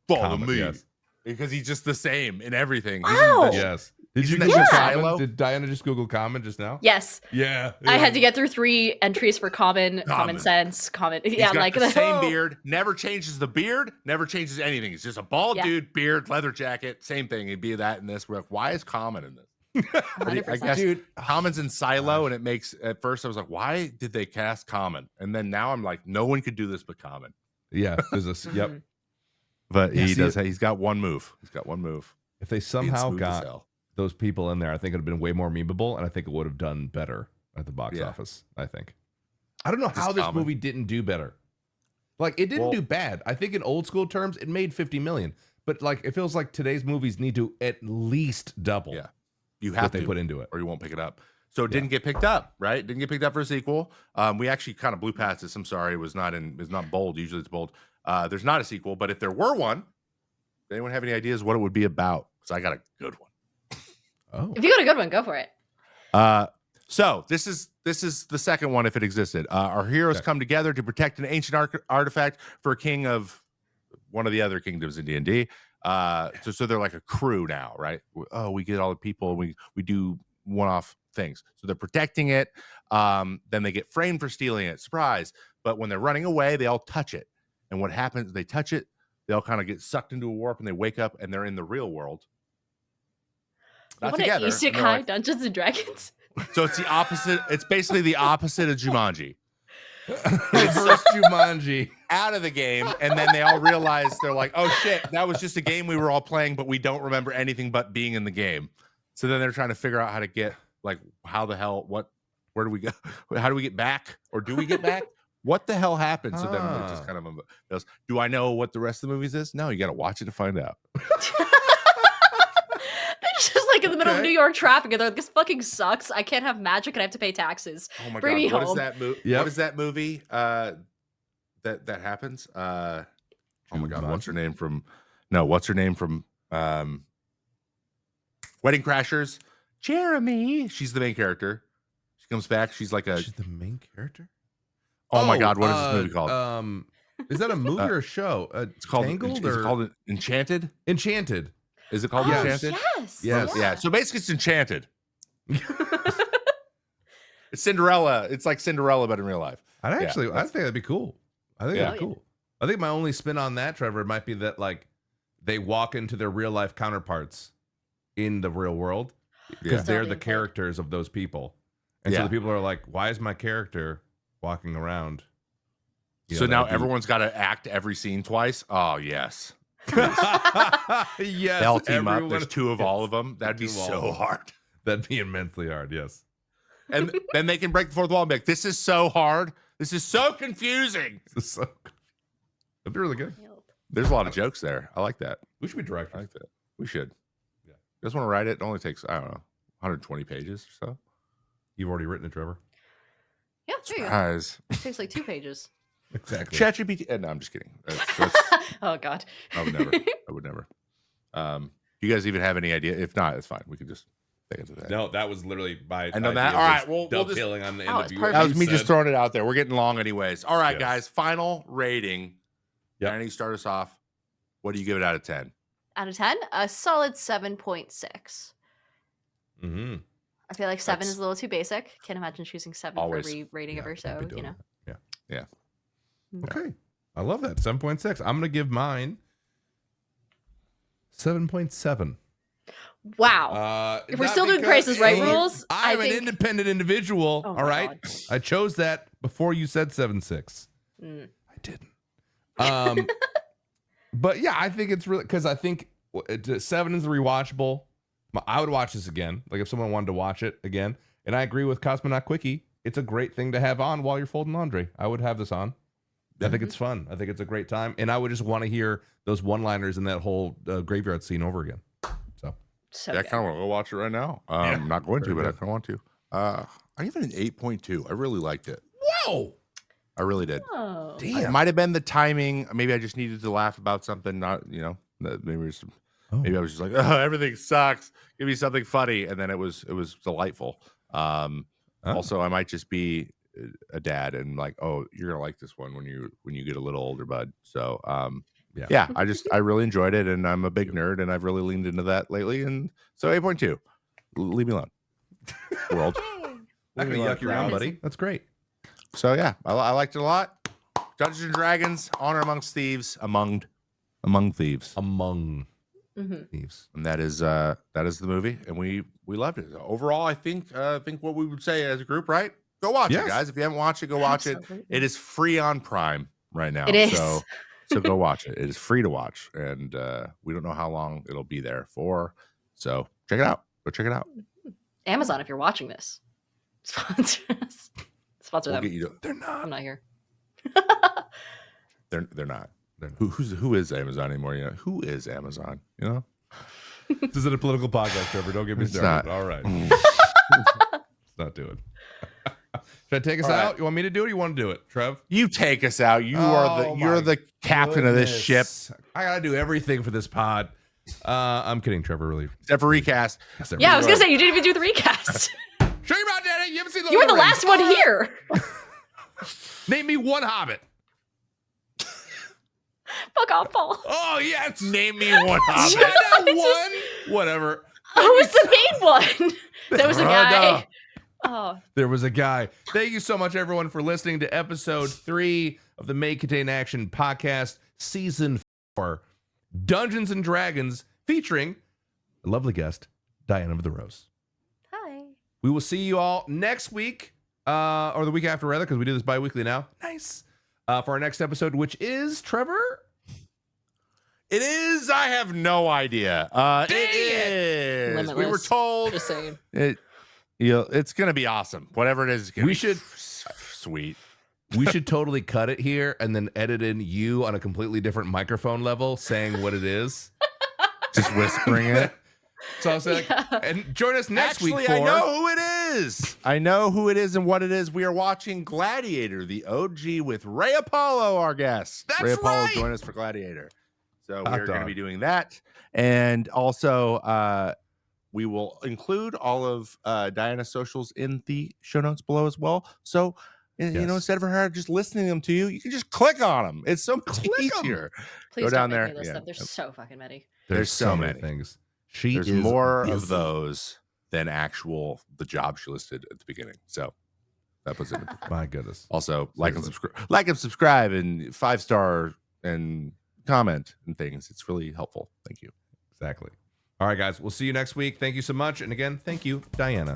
follow Common, me, yes. because he's just the same in everything. Oh. Yes. Did you Isn't Google that Common? Shiloh? Did Diana just Google Common just now? Yes. Yeah. I had to get through 3 entries for common sense, common. He's Yeah, got like the same beard, never changes the beard, never changes anything. It's just a bald dude, beard, leather jacket, same thing. It'd be that in this. We're like, why is Common in this? I guess Dude, Common's in Silo, and it makes. At first, I was like, why did they cast Common? And then now I'm like, no one could do this but Common. Yeah. There's a yep. But he does. He's got one move. He's got one move. If they somehow Smooth as got hell. those people in there, I think it would have been way more memeable, and I think it would have done better at the box office. I think. I don't know how this movie didn't do better. Like it didn't do bad. I think in old school terms, it made 50 million. But like it feels like today's movies need to at least double. Yeah, you have to put into it, or you won't pick it up. So it didn't get picked up, right? Didn't get picked up for a sequel. We actually kind of blew past this. I'm sorry, it was not bold. Usually it's bold. There's not a sequel, but if there were one, does anyone have any ideas what it would be about? Because I got a good one. Oh. If you got a good one, go for it. So this is the second one if it existed. Our heroes come together to protect an ancient artifact for a king of one of the other kingdoms in D&D. So they're like a crew now, right? We get all the people, we do one-off things. So they're protecting it. Then they get framed for stealing it. Surprise. But when they're running away, they all touch it. And what happens, they touch it, they all kind of get sucked into a warp and they wake up and they're in the real world. Not together. Isekai Dungeons and Dragons. So it's the opposite. It's basically the opposite of Jumanji. First Jumanji out of the game, and then they all realize they're like, "Oh shit, that was just a game we were all playing, but we don't remember anything but being in the game." So then they're trying to figure out how to get, like, how the hell, where do we go? How do we get back, or do we get back? What the hell happened? So then they're just kind of, do I know what the rest of the movies is? No, you got to watch it to find out. They just like in the middle of New York traffic, and they're like, "This fucking sucks. I can't have magic, and I have to pay taxes. Oh my Bring me god, what is home." that movie? Yep. What is that movie? That happens. Oh my god, what's her name from? No, what's her name from? Wedding Crashers. Jeremy. She's the main character. She comes back. She's like a. She's the main character. Oh my god, what is this movie called? Is that a movie or a show? It's called. Tangled Is it or called Enchanted? Enchanted? Is it called Oh, Enchanted? yes. Yes. Yeah. So basically, it's Enchanted. It's Cinderella. It's like Cinderella, but in real life. I think that'd be cool. I think that'd be Yeah. cool. I think my only spin on that, Trevor, might be that like they walk into their real life counterparts in the real world because Yeah. they're the characters of those people, and so Yeah. the people are like, "Why is my character walking around?" You So know, now that'd be- everyone's got to act every scene twice. Oh yes, yes, they'll team up. everyone- There's two of all of them. That'd be Two of all of so them. hard. That'd be immensely hard. Yes. And then they can break the fourth wall and be like, "This is so hard. This is so confusing." So that'd be really good. There's a lot of jokes there. I like that. We should be I directors. like that. We should. Yeah. You guys want to write it? It only takes, I don't know, 120 pages or so. You've already written it, Trevor. Yeah, there you go. Surprise. It takes like 2 pages. Exactly. ChatGPT. No, I'm just kidding. Oh god. I would never. I would never. Do you guys even have any idea? If not, it's fine. We can just take it to that. No, that was literally by. And on idea that, of all just right, we'll just- dovetailing on the end Oh, of it's you. perfect. That was you me just said. throwing it out there. We're getting long anyways. All right, Yes. guys. Final rating. Yep. Danny, start us off. What do you give it out of 10? Out of 10, a solid 7.6. Mm-hmm. I feel like 7 That's- is a little too basic. Can't imagine choosing 7 Always. for every rating ever. So, you know. Yeah. Okay. I love that. 7.6. I'm going to give mine 7.7. Wow. If we're Not still doing because- Price is Right rules, I I'm an think- independent individual. Oh all my right. God. I chose that before you said 7.6. Mm. I didn't. But yeah, I think it's really because I think 7 is rewatchable. I would watch this again. Like if someone wanted to watch it again. And I agree with Cosmonaut Quickie. It's a great thing to have on while you're folding laundry. I would have this on. I think it's fun. I think it's a great time. And I would just want to hear those one-liners in that whole graveyard scene over again. So Yeah, I good. kind of want to go watch it right now. I'm not going to, but I kind of want to. I give it an 8.2. I really liked it. Whoa! I really did. Oh. It Damn. might have been the timing. Maybe I just needed to laugh about something. Not, maybe I was just like, oh, everything sucks. Give me something funny, and then it was delightful. Also, I might just be a dad and like, oh, you're gonna like this one when you get a little older, bud. So, yeah, I really enjoyed it, and I'm a big nerd, and I've really leaned into that lately, and so 8.2. Leave me alone, world. Not gonna yuck you around, buddy. That's great. So yeah, I liked it a lot. Dungeons and Dragons, Honor Amongst Thieves, Among Thieves. Among Mhm. Thieves. And that is the movie, and we loved it. Overall, I think what we would say as a group, right? Go watch Yes. it, guys. If you haven't watched it, go watch it. Absolutely. It is free on Prime right now. It is. So go watch it. It is free to watch, and we don't know how long it'll be there for. So check it out. Go check it out. Amazon, if you're watching this, sponsor us. Sponsor We'll them. get you. They're not. I'm not here. They're not. They're not. Who is Amazon anymore? You know, who is Amazon? You know. This isn't a political podcast, Trevor. Don't get me It's started. not. All right. Let's not do it. Should I take us All right. out? You want me to do it or you want to do it, Trev? You take us out. You're my the captain of this ship. Goodness. I gotta do everything for this pod. I'm kidding, Trevor. Really. Except for recast. Yes, Yeah, I was gonna say you didn't even do the recast. Show your mouth, Daddy. You haven't seen the You were the Lord of last one Rings. here. Name me one Hobbit. Fuck off, Paul. Oh yes. Name me one Hobbit. Yeah, that It's just- one. Whatever. Who was the main one? There was a guy. no. Oh, There was a guy. Thank you so much, everyone, for listening to episode 3 of the May Contain Action podcast, season 4, Dungeons and Dragons, featuring a lovely guest, Diana of the Rose. hi. We will see you all next week, or the week after, rather, because we do this bi-weekly now. Nice. For our next episode, which is, Trevor? It is. I have no idea. It is. We were Limitless. told Just saying. it's gonna be awesome. Whatever it is, it's gonna We be should- sweet. We should totally cut it here and then edit in you on a completely different microphone level saying what it is. Just whispering it. So I was like, and join us next week for... I know who it is. I know who it is and what it is. We are watching Gladiator, the OG, with Ray Apollo, our guest. That's Ray Apollo right. join us for Gladiator. So Hot we're going to dog. be doing that. And also, we will include all of Diana's socials in the show notes below as well. So, you know, instead of her just listening them to you, you can just click on them. It's so much easier. Please Go don't down make there. me list them. There's so fucking many. There's so many things. There's more of those than the job she listed at the beginning. So that puts it. My goodness. Also, like and subscribe, and 5-star and comment and things. It's really helpful. Thank you. Exactly. All right, guys. We'll see you next week. Thank you so much. And again, thank you, Diana.